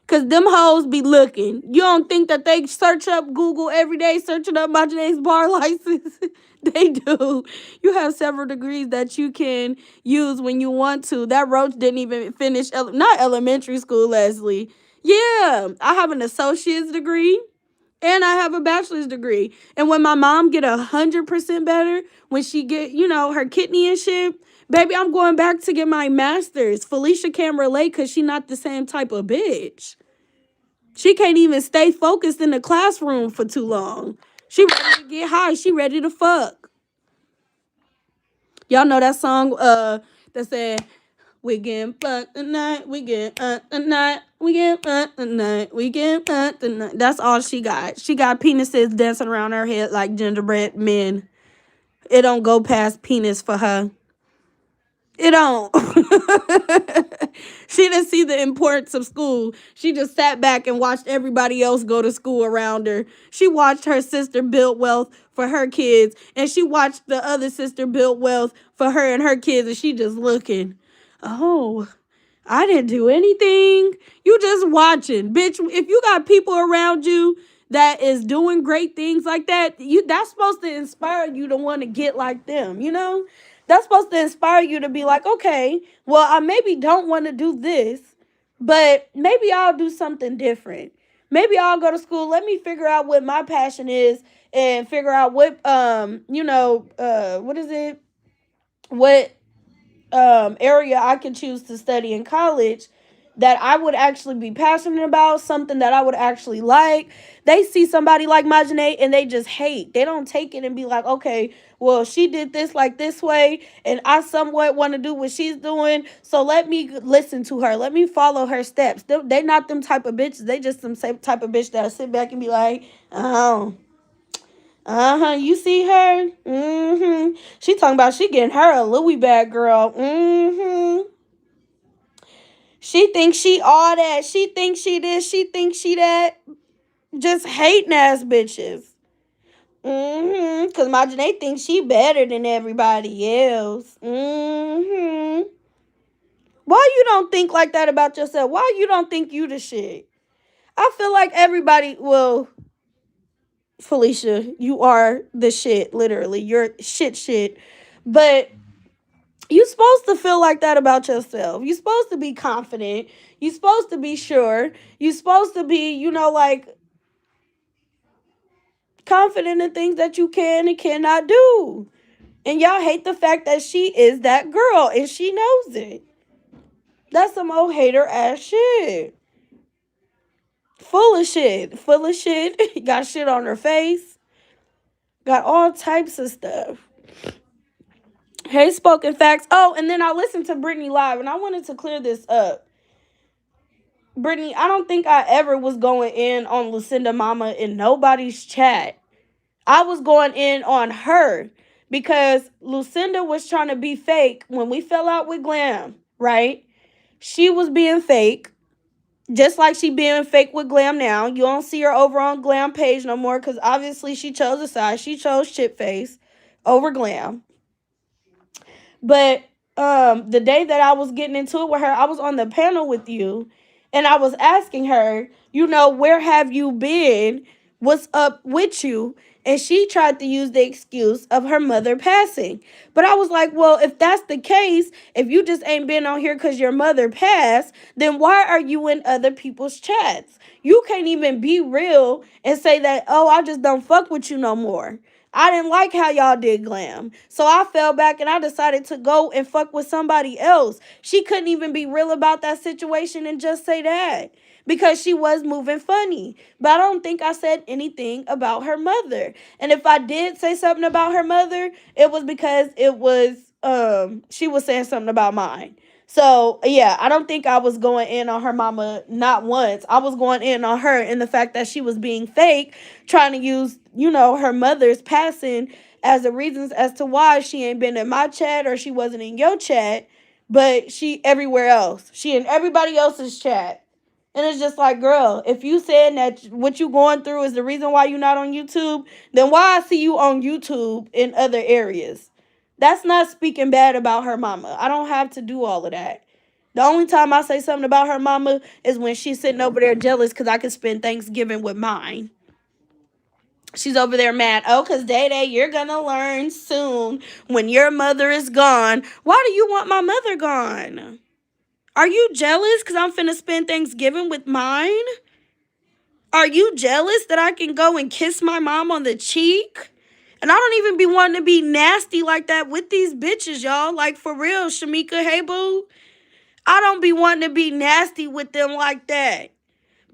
Cause them hoes be looking. You don't think that they search up Google every day, searching up my Janae's bar license? They do. You have several degrees that you can use when you want to. That roach didn't even finish, not elementary school, Leslie. Yeah, I have an associate's degree and I have a bachelor's degree. And when my mom get 100% better, when she get, her kidney and shit, baby, I'm going back to get my master's. Felicia can't relate because she not the same type of bitch. She can't even stay focused in the classroom for too long. She ready to get high. She ready to fuck. Y'all know that song that said, we getting fucked tonight, we getting tonight, we getting fucked tonight, we getting fucked tonight. That's all she got. She got penises dancing around her head like gingerbread men. It don't go past penis for her. It don't. She didn't see the importance of school. She just sat back and watched everybody else go to school around her. She watched her sister build wealth for her kids, and she watched the other sister build wealth for her and her kids, and she just looking. Oh, I didn't do anything. You just watching. Bitch, if you got people around you that is doing great things like that, that's supposed to inspire you to want to get like them, That's supposed to inspire you to be like, okay, well, I maybe don't want to do this, but maybe I'll do something different. Maybe I'll go to school. Let me figure out what my passion is and figure out what, what is it? What area I can choose to study in college that I would actually be passionate about, something that I would actually like. They see somebody like Majane and they just hate. They don't take it and be like, okay, well, she did this like this way, and I somewhat want to do what she's doing, so let me listen to her. Let me follow her steps. They not them type of bitches. They just some same type of bitch that'll sit back and be like, oh, you see her? She talking about she getting her a Louis bag, girl. She thinks she all that. She thinks she this. She thinks she that. Just hating ass bitches. Cause my Janae thinks she better than everybody else. Why you don't think like that about yourself? Why you don't think you the shit? I feel like everybody, well, Felicia, you are the shit, literally. You're shit. But you supposed to feel like that about yourself. You supposed to be confident. You supposed to be sure. You supposed to be, like, confident in things that you can and cannot do. And y'all hate the fact that she is that girl and she knows it. That's some old hater ass shit. Full of shit. Got shit on her face. Got all types of stuff. Hey, Spoken Facts. Oh, and then I listened to Brittany live, and I wanted to clear this up. Brittany, I don't think I ever was going in on Lucinda Mama in nobody's chat. I was going in on her because Lucinda was trying to be fake when we fell out with Glam, right? She was being fake, just like she being fake with Glam now. You don't see her over on Glam page no more because obviously she chose a side. She chose Chipface over Glam. But the day that I was getting into it with her, I was on the panel with you, And I was asking her, where have you been? What's up with you? And she tried to use the excuse of her mother passing. But I was like, well, if that's the case, if you just ain't been on here because your mother passed, then why are you in other people's chats? You can't even be real and say that, oh, I just don't fuck with you no more. I didn't like how y'all did glam. So I fell back and I decided to go and fuck with somebody else. She couldn't even be real about that situation and just say that because she was moving funny. But I don't think I said anything about her mother. And if I did say something about her mother, it was because she was saying something about mine. So, yeah, I don't think I was going in on her mama not once. I was going in on her in the fact that she was being fake, trying to use, her mother's passing as the reasons as to why she ain't been in my chat or she wasn't in your chat, but she everywhere else. She in everybody else's chat. And it's just like, girl, if you saying that what you going through is the reason why you're not on YouTube, then why I see you on YouTube in other areas? That's not speaking bad about her mama. I don't have to do all of that. The only time I say something about her mama is when she's sitting over there jealous because I can spend Thanksgiving with mine. She's over there mad. Oh, because Day Day, you're going to learn soon when your mother is gone. Why do you want my mother gone? Are you jealous because I'm finna spend Thanksgiving with mine? Are you jealous that I can go and kiss my mom on the cheek? And I don't even be wanting to be nasty like that with these bitches, y'all. Like, for real, Shamika, hey, boo. I don't be wanting to be nasty with them like that.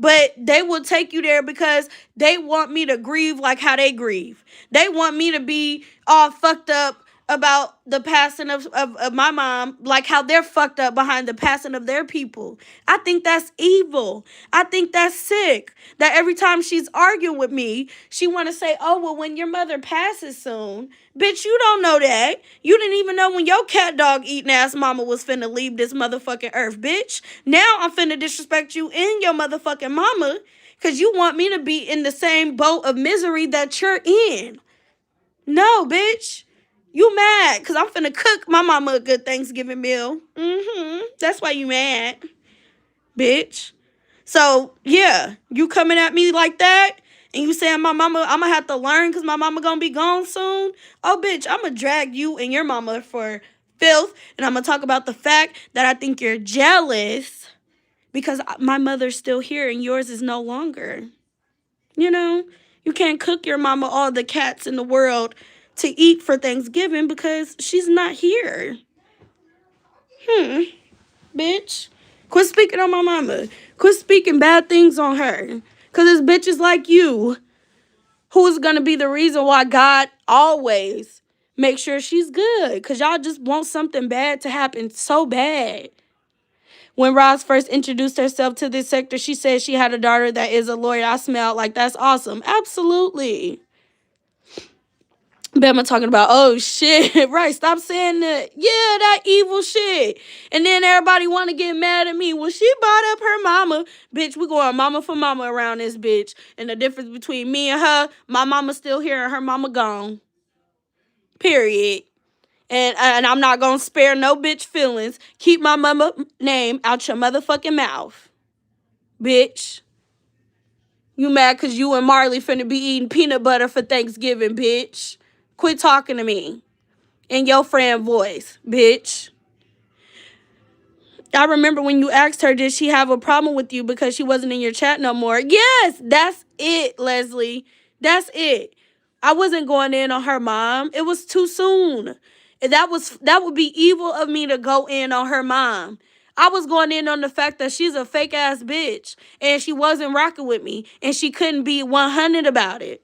But they will take you there because they want me to grieve like how they grieve. They want me to be all fucked up about the passing of my mom, like how they're fucked up behind the passing of their people. I think that's evil. I think that's sick. That every time she's arguing with me, she want to say, oh, well, when your mother passes soon. Bitch, you don't know that. You didn't even know when your cat dog eating ass mama was finna leave this motherfucking earth, bitch. Now I'm finna disrespect you and your motherfucking mama because you want me to be in the same boat of misery that you're in. No, bitch. You mad because I'm finna cook my mama a good Thanksgiving meal. That's why you mad, bitch. So, yeah, you coming at me like that and you saying my mama, I'm going to have to learn because my mama going to be gone soon. Oh, bitch, I'm going to drag you and your mama for filth. And I'm going to talk about the fact that I think you're jealous because my mother's still here and yours is no longer. You can't cook your mama all the cats in the world to eat for Thanksgiving because she's not here. Bitch. Quit speaking on my mama. Quit speaking bad things on her. Because it's bitches like you who is going to be the reason why God always makes sure she's good. Because y'all just want something bad to happen so bad. When Roz first introduced herself to this sector, she said she had a daughter that is a lawyer. I smelled like that's awesome. Absolutely. Bama talking about, oh, shit, right, stop saying that. Yeah, that evil shit. And then everybody want to get mad at me. Well, she brought up her mama. Bitch, we going mama for mama around this bitch. And the difference between me and her, my mama still here and her mama gone. Period. And I'm not going to spare no bitch feelings. Keep my mama name out your motherfucking mouth. Bitch. You mad because you and Marley finna be eating peanut butter for Thanksgiving, bitch. Quit talking to me in your friend voice, bitch. I remember when you asked her, did she have a problem with you because she wasn't in your chat no more? Yes, that's it, Leslie. That's it. I wasn't going in on her mom. It was too soon. That would be evil of me to go in on her mom. I was going in on the fact that she's a fake ass bitch and she wasn't rocking with me and she couldn't be 100 about it.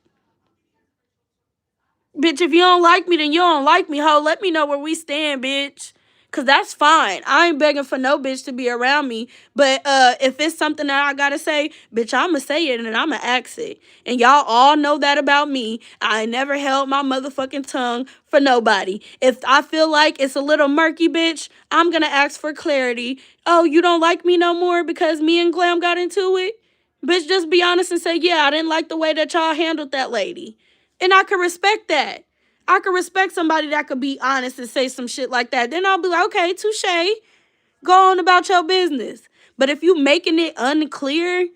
Bitch, if you don't like me, then you don't like me, ho. Let me know where we stand, bitch. Because that's fine. I ain't begging for no bitch to be around me. But if it's something that I got to say, bitch, I'm going to say it and I'm going to ask it. And y'all all know that about me. I never held my motherfucking tongue for nobody. If I feel like it's a little murky, bitch, I'm going to ask for clarity. Oh, you don't like me no more because me and Glam got into it? Bitch, just be honest and say, yeah, I didn't like the way that y'all handled that lady. And I can respect that. I can respect somebody that could be honest and say some shit like that. Then I'll be like, okay, touche. Go on about your business. But if you making it unclear,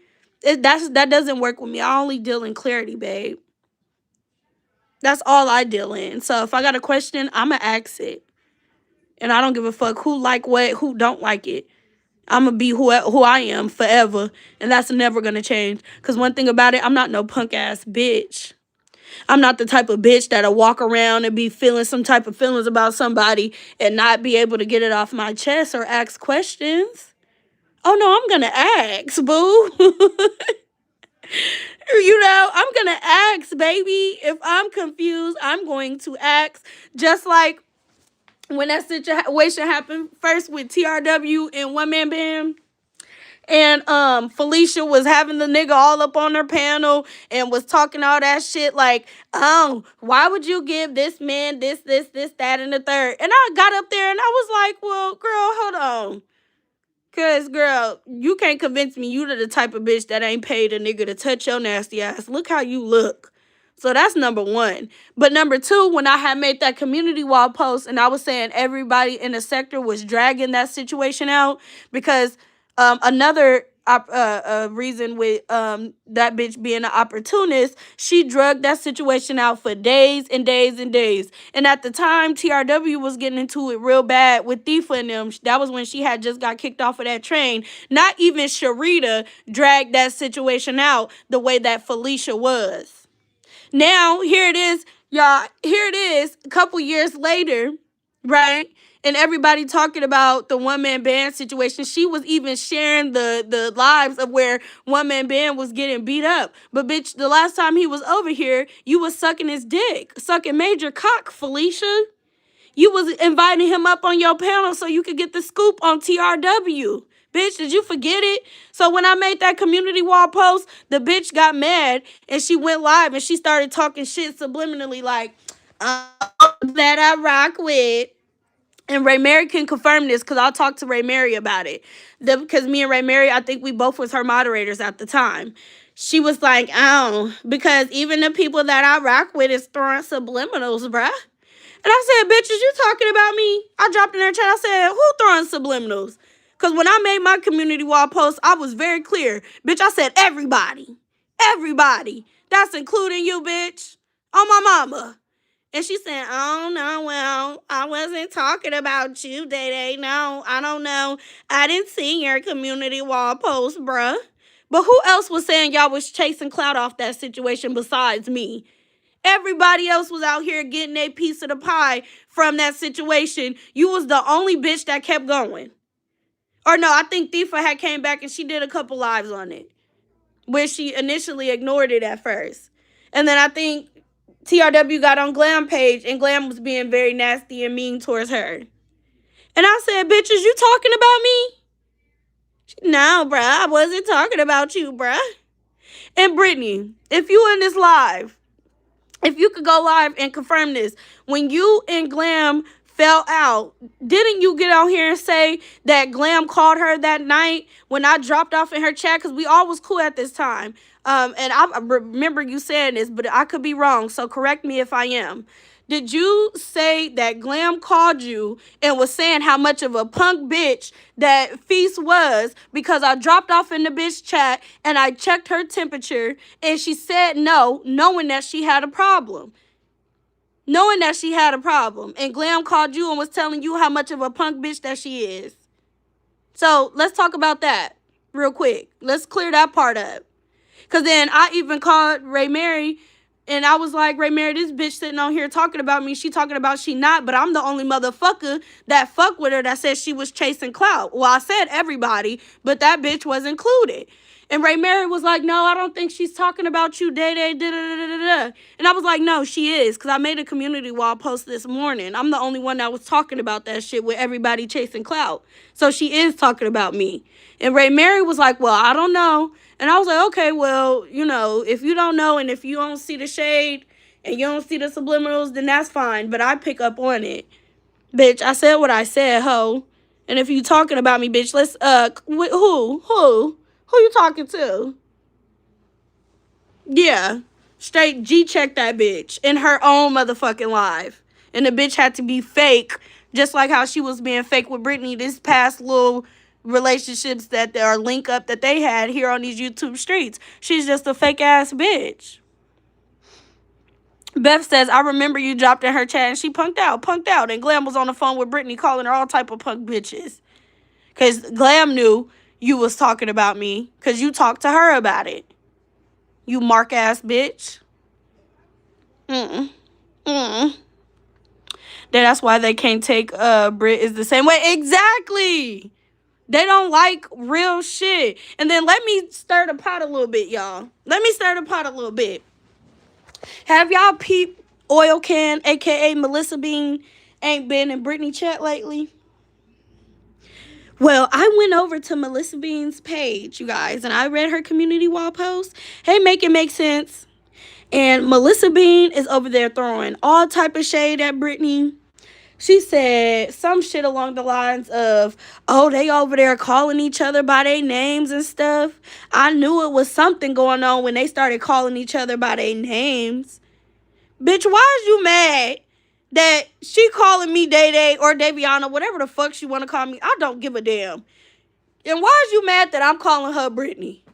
that doesn't work with me. I only deal in clarity, babe. That's all I deal in. So if I got a question, I'ma ask it. And I don't give a fuck who like what, who don't like it. I'ma be who I am forever. And that's never gonna change. Cause one thing about it, I'm not no punk ass bitch. I'm not the type of bitch that'll walk around and be feeling some type of feelings about somebody and not be able to get it off my chest or ask questions. Oh no, I'm gonna ask, boo. I'm gonna ask, baby. If I'm confused, I'm going to ask. Just like when that situation happened first with TRW and One Man Band. And Felicia was having the nigga all up on her panel and was talking all that shit like, oh, why would you give this man this, that, and the third? And I got up there and I was like, well, girl, hold on. Cause girl, you can't convince me you the type of bitch that ain't paid a nigga to touch your nasty ass. Look how you look. So that's number one. But number two, when I had made that community wall post and I was saying everybody in the sector was dragging that situation out because another reason with that bitch being an opportunist, she drugged that situation out for days and days and days. And at the time, TRW was getting into it real bad with Tifa and them. That was when she had just got kicked off of that train. Not even Sharita dragged that situation out the way that Felicia was. Now, here it is, y'all. Here it is, a couple years later, right? And everybody talking about the One Man Band situation. She was even sharing the lives of where One Man Band was getting beat up. But bitch, the last time he was over here, you was sucking his dick. Sucking major cock, Felicia. You was inviting him up on your panel so you could get the scoop on TRW. Bitch, did you forget it? So when I made that community wall post, the bitch got mad and she went live and she started talking shit subliminally like, that I rock with. And Ray Mary can confirm this because I'll talk to Ray Mary about it. Because me and Ray Mary, I think we both was her moderators at the time. She was like, oh, because even the people that I rock with is throwing subliminals, bruh. And I said, bitch, is you talking about me? I dropped in their chat. I said, who throwing subliminals? Because when I made my community wall post, I was very clear. Bitch, I said everybody. Everybody. That's including you, bitch. On my mama. And she said, oh, no, well, I wasn't talking about you, Day-Day. No, I don't know. I didn't see your community wall post, bruh. But who else was saying y'all was chasing clout off that situation besides me? Everybody else was out here getting a piece of the pie from that situation. You was the only bitch that kept going. Or no, I think Tifa had came back and she did a couple lives on it. Where she initially ignored it at first. And then I think TRW got on Glam page and Glam was being very nasty and mean towards her. And I said, bitches, you talking about me? No, bruh, I wasn't talking about you, bruh. And Brittany, if you in this live, if you could go live and confirm this, when you and Glam fell out, didn't you get out here and say that Glam called her that night when I dropped off in her chat? Because we all was cool at this time. And I remember you saying this, but I could be wrong. So correct me if I am. Did you say that Glam called you and was saying how much of a punk bitch that Feast was because I dropped off in the bitch chat and I checked her temperature and she said no, knowing that she had a problem? Knowing that she had a problem. And Glam called you and was telling you how much of a punk bitch that she is. So let's talk about that real quick. Let's clear that part up. Because then I even called Ray Mary and I was like, Ray Mary, this bitch sitting on here talking about me. She talking about she not, but I'm the only motherfucker that fuck with her that said she was chasing clout. Well, I said everybody, but that bitch was included. And Ray Mary was like, no, I don't think she's talking about you, Day-Day, da-da-da-da-da. And I was like, no, she is, because I made a community wall post this morning. I'm the only one that was talking about that shit with everybody chasing clout. So she is talking about me. And Ray Mary was like, well, I don't know. And I was like, okay, well, if you don't know and if you don't see the shade and you don't see the subliminals, then that's fine. But I pick up on it. Bitch, I said what I said, ho. And if you talking about me, bitch, let's, who? Who you talking to? Yeah. Straight G-check that bitch in her own motherfucking live. And the bitch had to be fake, just like how she was being fake with Brittany this past little relationships that are link up that they had here on these YouTube streets. She's just a fake ass bitch. Beth says, I remember you dropped in her chat and she punked out. And Glam was on the phone with Brittany calling her all type of punk bitches. Because Glam knew you was talking about me because you talked to her about it. You mark ass bitch. Then that's why they can't take Brit is the same way. Exactly. They don't like real shit. And then let me stir the pot a little bit, y'all. Let me stir the pot a little bit. Have y'all peeped Oil Can, a.k.a. Melissa Bean, ain't been in Brittany chat lately? Well, I went over to Melissa Bean's page, you guys, and I read her community wall post. Hey, make it make sense. And Melissa Bean is over there throwing all type of shade at Brittany. She said some shit along the lines of, oh, they over there calling each other by their names and stuff. I knew it was something going on when they started calling each other by their names. Bitch, why is you mad that she calling me Day Day or Daviana, whatever the fuck she want to call me? I don't give a damn. And why is you mad that I'm calling her Brittany?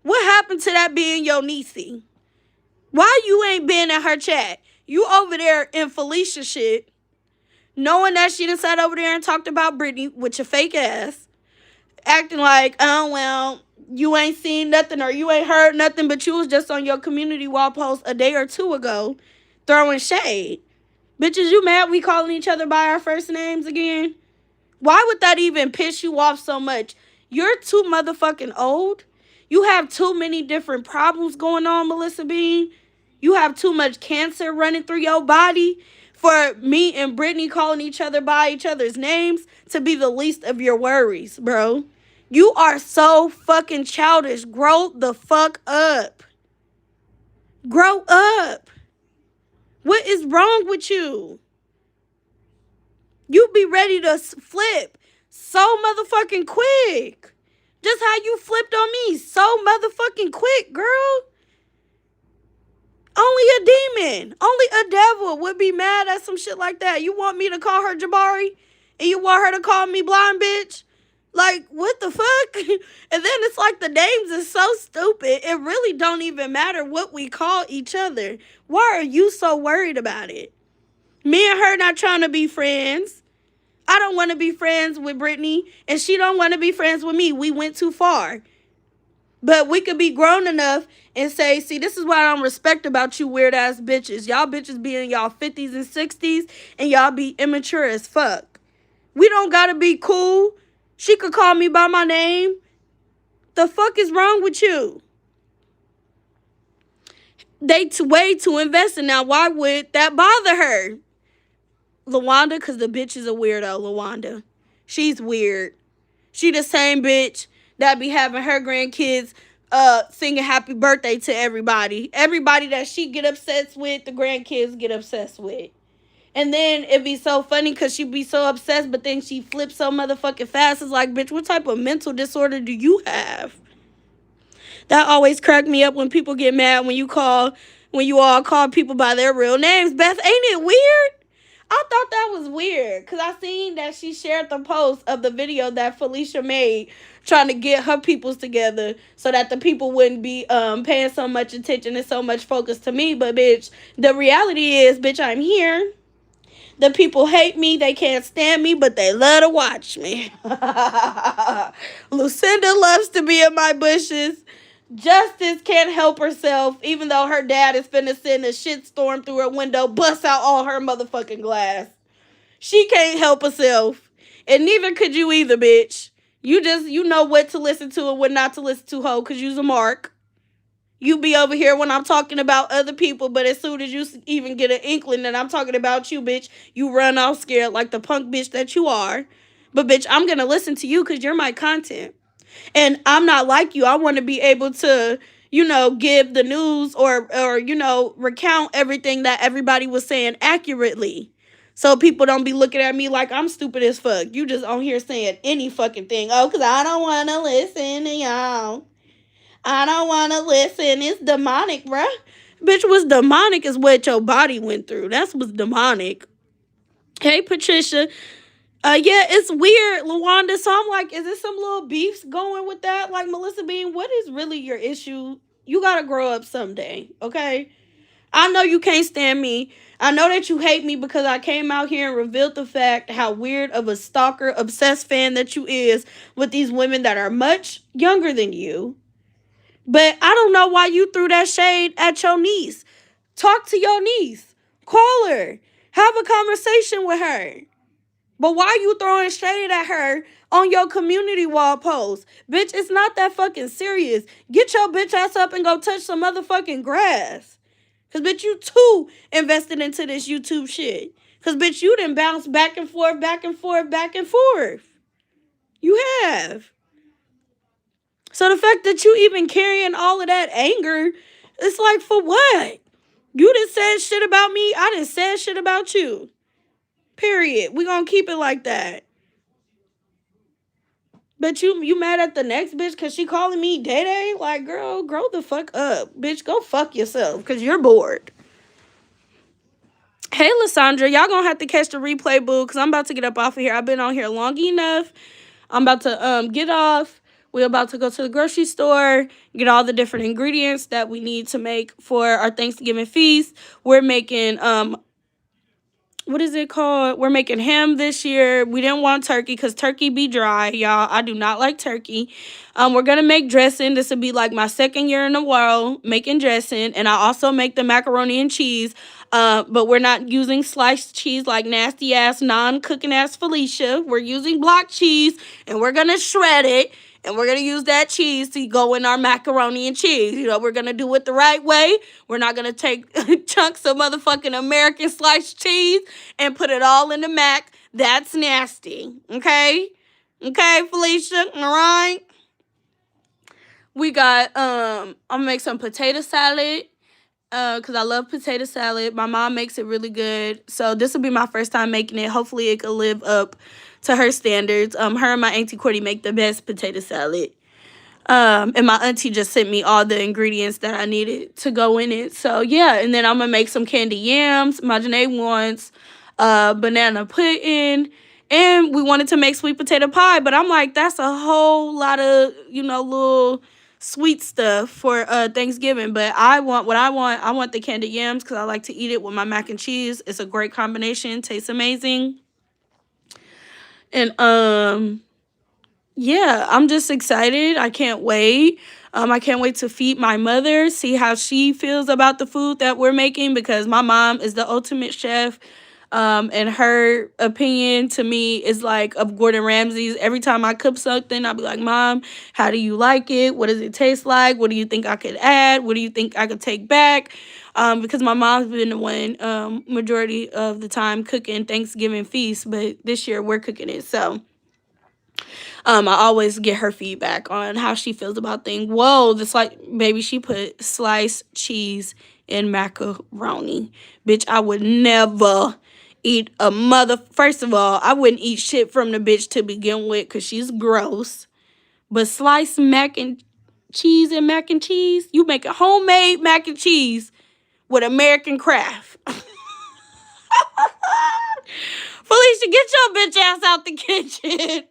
What happened to that being your niecey? Why you ain't been in her chat? You over there in Felicia shit, knowing that she done sat over there and talked about Brittany with your fake ass, acting like, oh, well, you ain't seen nothing or you ain't heard nothing, but you was just on your community wall post a day or two ago throwing shade. Bitches, you mad we calling each other by our first names again? Why would that even piss you off so much? You're too motherfucking old. You have too many different problems going on, Melissa Bean. You have too much cancer running through your body for me and Brittany calling each other by each other's names to be the least of your worries, bro. You are so fucking childish. Grow the fuck up. Grow up. What is wrong with you? You be ready to flip so motherfucking quick. Just how you flipped on me so motherfucking quick, girl. Only a demon, only a devil would be mad at some shit like that. You want me to call her Jabari? And you want her to call me blind bitch? Like, what the fuck? And then it's like the names is so stupid. It really don't even matter what we call each other. Why are you so worried about it? Me and her not trying to be friends. I don't want to be friends with Brittany, and she don't want to be friends with me. We went too far. But we could be grown enough and say, see, this is what I don't respect about you weird ass bitches. Y'all bitches be in y'all 50s and 60s and y'all be immature as fuck. We don't gotta be cool. She could call me by my name. The fuck is wrong with you? They way too invested now. Why would that bother her? LaWanda, because the bitch is a weirdo, LaWanda. She's weird. She the same bitch that be having her grandkids singing happy birthday to everybody. Everybody that she get obsessed with, the grandkids get obsessed with. And then it'd be so funny because she be so obsessed, but then she flips so motherfucking fast. It's like, bitch, what type of mental disorder do you have? That always cracked me up when people get mad when you all call people by their real names. Beth, ain't it weird? I thought that was weird because I seen that she shared the post of the video that Felicia made trying to get her peoples together so that the people wouldn't be paying so much attention and so much focus to me. But, bitch, the reality is, bitch, I'm here. The people hate me. They can't stand me, but they love to watch me. Lucinda loves to be in my bushes. Justice can't help herself, even though her dad is finna send a shitstorm through her window, bust out all her motherfucking glass. She can't help herself. And neither could you either, bitch. You know what to listen to and what not to listen to, ho, because you's a mark. You be over here when I'm talking about other people, but as soon as you even get an inkling that I'm talking about you, bitch, you run off scared like the punk bitch that you are. But, bitch, I'm going to listen to you because you're my content. And I'm not like you. I want to be able to, give the news or recount everything that everybody was saying accurately. So people don't be looking at me like I'm stupid as fuck. You just on here saying any fucking thing. Oh, because I don't want to listen to y'all. I don't want to listen. It's demonic, bruh. Bitch, what's demonic is what your body went through. That's what's demonic. Hey, Patricia. Yeah, it's weird, Lawanda. So I'm like, is there some little beefs going with that? Like, Melissa Bean, what is really your issue? You gotta grow up someday, okay? I know you can't stand me. I know that you hate me because I came out here and revealed the fact how weird of a stalker, obsessed fan that you is with these women that are much younger than you. But I don't know why you threw that shade at your niece. Talk to your niece. Call her. Have a conversation with her. But why are you throwing shade at her on your community wall post? Bitch, it's not that fucking serious. Get your bitch ass up and go touch some motherfucking grass. Cause bitch, you too invested into this YouTube shit. Cause bitch, you done bounce back and forth, back and forth, back and forth. You have. So the fact that you even carrying all of that anger, it's like, for what? You done said shit about me. I done said shit about you. Period. We gonna keep it like that. But you mad at the next bitch because she calling me Day Day? Like, girl, grow the fuck up. Bitch, go fuck yourself because you're bored. Hey, Lysandra, y'all gonna have to catch the replay, boo, because I'm about to get up off of here. I've been on here long enough. I'm about to get off. We're about to go to the grocery store, get all the different ingredients that we need to make for our Thanksgiving feast. We're making what is it called? We're making ham this year. We didn't want turkey because turkey be dry, y'all. I do not like turkey. We're going to make dressing. This will be like my second year in a row making dressing. And I also make the macaroni and cheese. But we're not using sliced cheese like nasty ass, non-cooking ass Felicia. We're using block cheese and we're going to shred it. And we're going to use that cheese to go in our macaroni and cheese. You know, we're going to do it the right way. We're not going to take chunks of motherfucking American sliced cheese and put it all in the mac. That's nasty. Okay? Okay, Felicia? All right? We got, I'm going to make some potato salad. Because I love potato salad. My mom makes it really good. So this will be my first time making it. Hopefully it can live up to her standards. Her and my auntie Courtney make the best potato salad. And my auntie just sent me all the ingredients that I needed to go in it. So yeah, and then I'm gonna make some candy yams. My Janae wants banana pudding. And we wanted to make sweet potato pie, but I'm like, that's a whole lot of, little sweet stuff for Thanksgiving. But I want the candy yams because I like to eat it with my mac and cheese. It's a great combination, tastes amazing. And yeah, I'm just excited. I can't wait. I can't wait to feed my mother, see how she feels about the food that we're making because my mom is the ultimate chef. And her opinion to me is like of Gordon Ramsay's. Every time I cook something, I'll be like, Mom, how do you like it? What does it taste like? What do you think I could add? What do you think I could take back? Because my mom's been the one majority of the time cooking Thanksgiving feast, but this year we're cooking it. So I always get her feedback on how she feels about things. Whoa, this like baby, she put sliced cheese in macaroni. Bitch, I would never eat a mother. First of all, I wouldn't eat shit from the bitch to begin with because she's gross. But sliced mac and cheese and mac and cheese, you make a homemade mac and cheese with American craft. Felicia, get your bitch ass out the kitchen.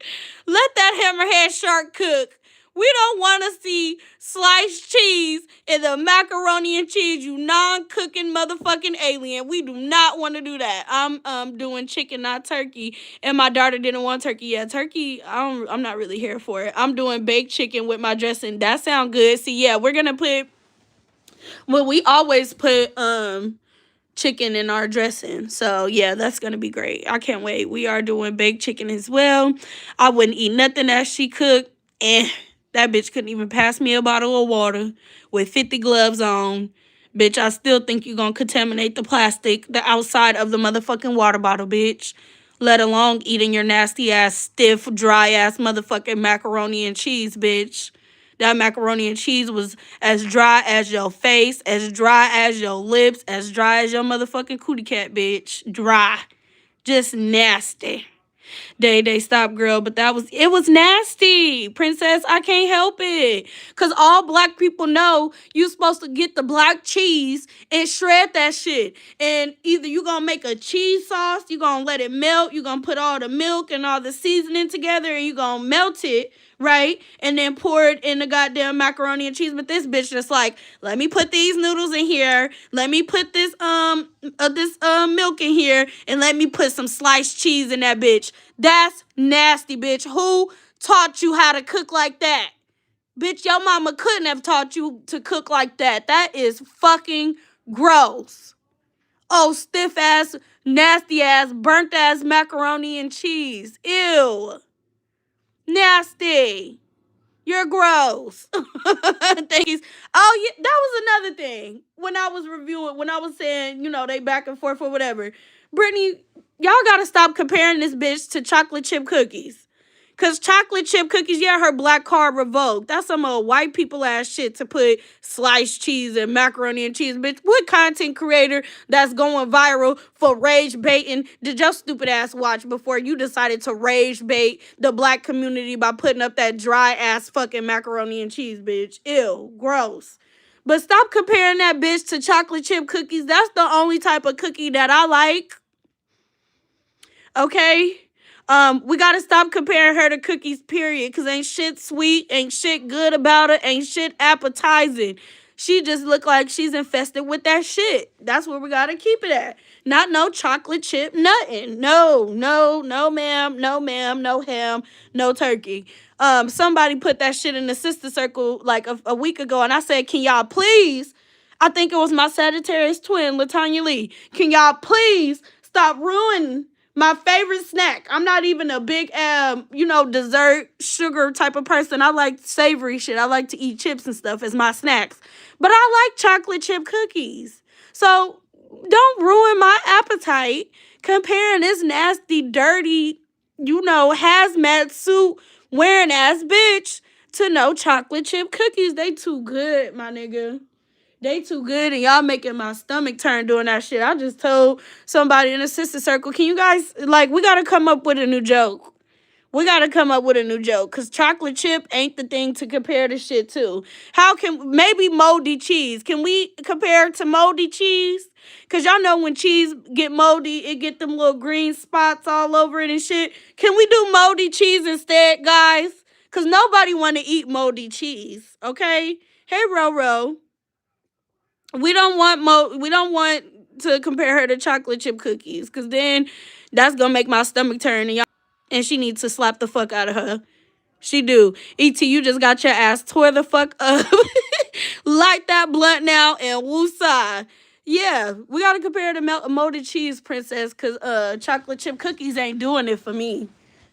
Let that hammerhead shark cook. We don't want to see sliced cheese in the macaroni and cheese, you non-cooking motherfucking alien. We do not want to do that. I'm doing chicken, not turkey. And my daughter didn't want turkey. Yeah, turkey, I'm not really here for it. I'm doing baked chicken with my dressing. That sounds good. See, yeah, we're going to put, well, we always put, chicken in our dressing. So yeah, that's gonna be great. I can't wait. We are doing baked chicken as well. I wouldn't eat nothing that she cooked. That bitch couldn't even pass me a bottle of water with 50 gloves on. Bitch, I still think you're gonna contaminate the plastic, the outside of the motherfucking water bottle, bitch. Let alone eating your nasty ass, stiff, dry ass motherfucking macaroni and cheese, bitch. That macaroni and cheese was as dry as your face, as dry as your lips, as dry as your motherfucking cootie cat, bitch. Dry. Just nasty. They stop, girl, but it was nasty. Princess, I can't help it. Cause all black people know you supposed to get the black cheese and shred that shit. And either you gonna make a cheese sauce, you gonna let it melt, you gonna put all the milk and all the seasoning together, and you gonna melt it, right? And then pour it in the goddamn macaroni and cheese. But this bitch just like, let me put these noodles in here. Let me put this milk in here, and let me put some sliced cheese in that bitch. That's nasty, bitch. Who taught you how to cook like that? Bitch, your mama couldn't have taught you to cook like that. That is fucking gross. Oh, stiff ass, nasty ass, burnt ass macaroni and cheese. Ew. Nasty. You're gross. Thank you. Oh, yeah, that was another thing. When I was reviewing, when I was saying, they back and forth or whatever. Brittany, y'all gotta stop comparing this bitch to chocolate chip cookies. Cause chocolate chip cookies, yeah, her black card revoked. That's some white people ass shit to put sliced cheese and macaroni and cheese. Bitch, what content creator that's going viral for rage baiting did your stupid ass watch before you decided to rage bait the black community by putting up that dry ass fucking macaroni and cheese, bitch? Ew, gross. But stop comparing that bitch to chocolate chip cookies. That's the only type of cookie that I like. Okay? We gotta stop comparing her to cookies, period. Cause ain't shit sweet, ain't shit good about her, ain't shit appetizing. She just look like she's infested with that shit. That's where we gotta keep it at. Not no chocolate chip, nothing. No, no, ma'am, no ham, no turkey. Somebody put that shit in the sister circle like a week ago, and I said, can y'all please? I think it was my Sagittarius twin, Latanya Lee. Can y'all please stop ruining my favorite snack? I'm not even a big, dessert, sugar type of person. I like savory shit. I like to eat chips and stuff as my snacks. But I like chocolate chip cookies. So don't ruin my appetite comparing this nasty, dirty, hazmat suit wearing ass bitch to no chocolate chip cookies. They too good, my nigga. They too good, and y'all making my stomach turn doing that shit. I just told somebody in the sister circle, can you guys, we got to come up with a new joke. We got to come up with a new joke, because chocolate chip ain't the thing to compare the shit to. Maybe moldy cheese. Can we compare it to moldy cheese? Because y'all know when cheese get moldy, it get them little green spots all over it and shit. Can we do moldy cheese instead, guys? Because nobody want to eat moldy cheese, okay? Hey, Roro. We don't want to compare her to chocolate chip cookies, because then that's gonna make my stomach turn, and she needs to slap the fuck out of her. She do. ET, you just got your ass tore the fuck up. Light that blunt now and woosah. Yeah, we gotta compare the molded cheese, princess, because chocolate chip cookies ain't doing it for me.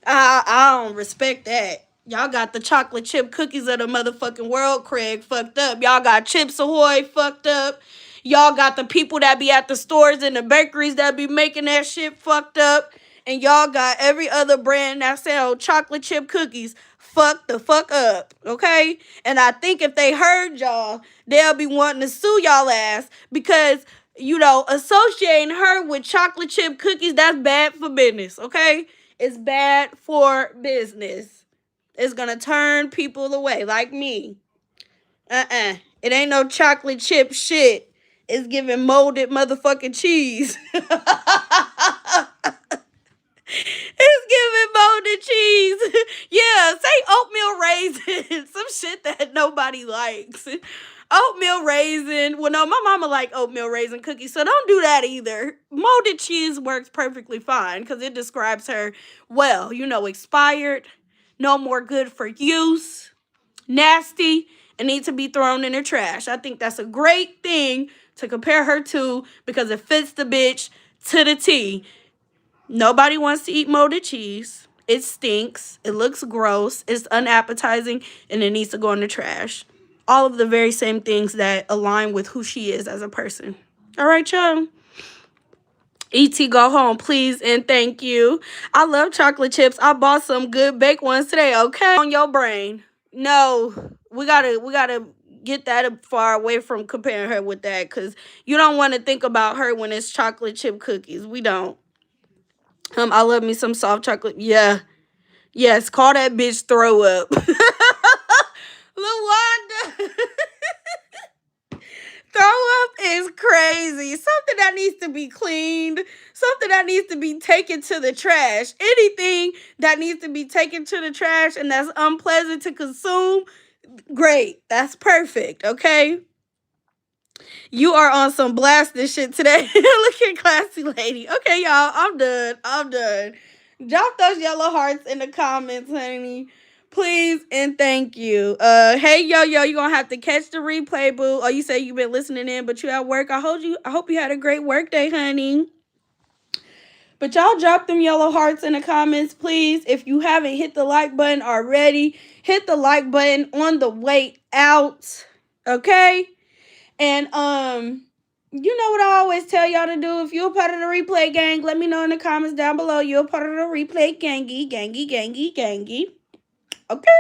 I don't respect that. Y'all got the chocolate chip cookies of the motherfucking world, Craig, fucked up. Y'all got Chips Ahoy fucked up. Y'all got the people that be at the stores and the bakeries that be making that shit fucked up. And y'all got every other brand that sell chocolate chip cookies fucked the fuck up, okay? And I think if they heard y'all, they'll be wanting to sue y'all ass because, associating her with chocolate chip cookies, that's bad for business, okay? It's bad for business. It's gonna turn people away, like me. It ain't no chocolate chip shit. It's giving molded motherfucking cheese. It's giving molded cheese. Yeah, say oatmeal raisin. Some shit that nobody likes. Oatmeal raisin. Well, no, my mama like oatmeal raisin cookies, so don't do that either. Molded cheese works perfectly fine because it describes her well. Expired, no more good for use, nasty, and need to be thrown in the trash. I think that's a great thing to compare her to because it fits the bitch to the T. Nobody wants to eat molded cheese. It stinks. It looks gross. It's unappetizing, and it needs to go in the trash. All of the very same things that align with who she is as a person. All right, y'all. ET, go home, please, and thank you. I love chocolate chips. I bought some good baked ones today, okay? On your brain. No, we gotta get that far away from comparing her with that, because you don't want to think about her when it's chocolate chip cookies. We don't. I love me some soft chocolate. Yeah. Yes, call that bitch throw up. LaWanda. Throw up is crazy. Something that needs to be cleaned. Something that needs to be taken to the trash. Anything that needs to be taken to the trash and that's unpleasant to consume, great. That's perfect. Okay. You are on some blasting shit today. Look at classy lady. Okay, y'all. I'm done. I'm done. Drop those yellow hearts in the comments, honey. Please and thank you. Hey yo, you gonna have to catch the replay, boo. Oh, you say you've been listening in, but you at work. I hope you had a great work day, honey. But y'all drop them yellow hearts in the comments, please. If you haven't hit the like button already, hit the like button on the way out. Okay? And you know what I always tell y'all to do. If you're a part of the replay gang, let me know in the comments down below. You're a part of the replay gangy. Okay.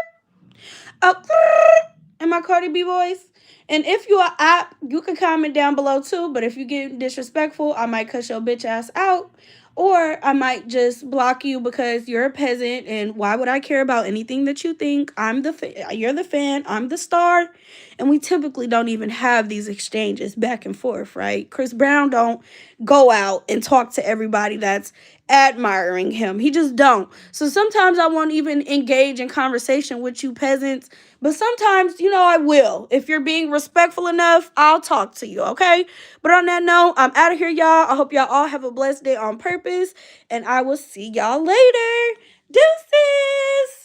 In my Cardi B voice. And if you are app, you can comment down below too. But if you get disrespectful, I might cuss your bitch ass out. Or I might just block you because you're a peasant. And why would I care about anything that you think? You're the fan. I'm the star. And we typically don't even have these exchanges back and forth, right? Chris Brown don't go out and talk to everybody that's admiring him. He just don't. So sometimes I won't even engage in conversation with you peasants. But sometimes, I will. If you're being respectful enough, I'll talk to you, okay? But on that note, I'm out of here, y'all. I hope y'all all have a blessed day on purpose. And I will see y'all later. Deuces!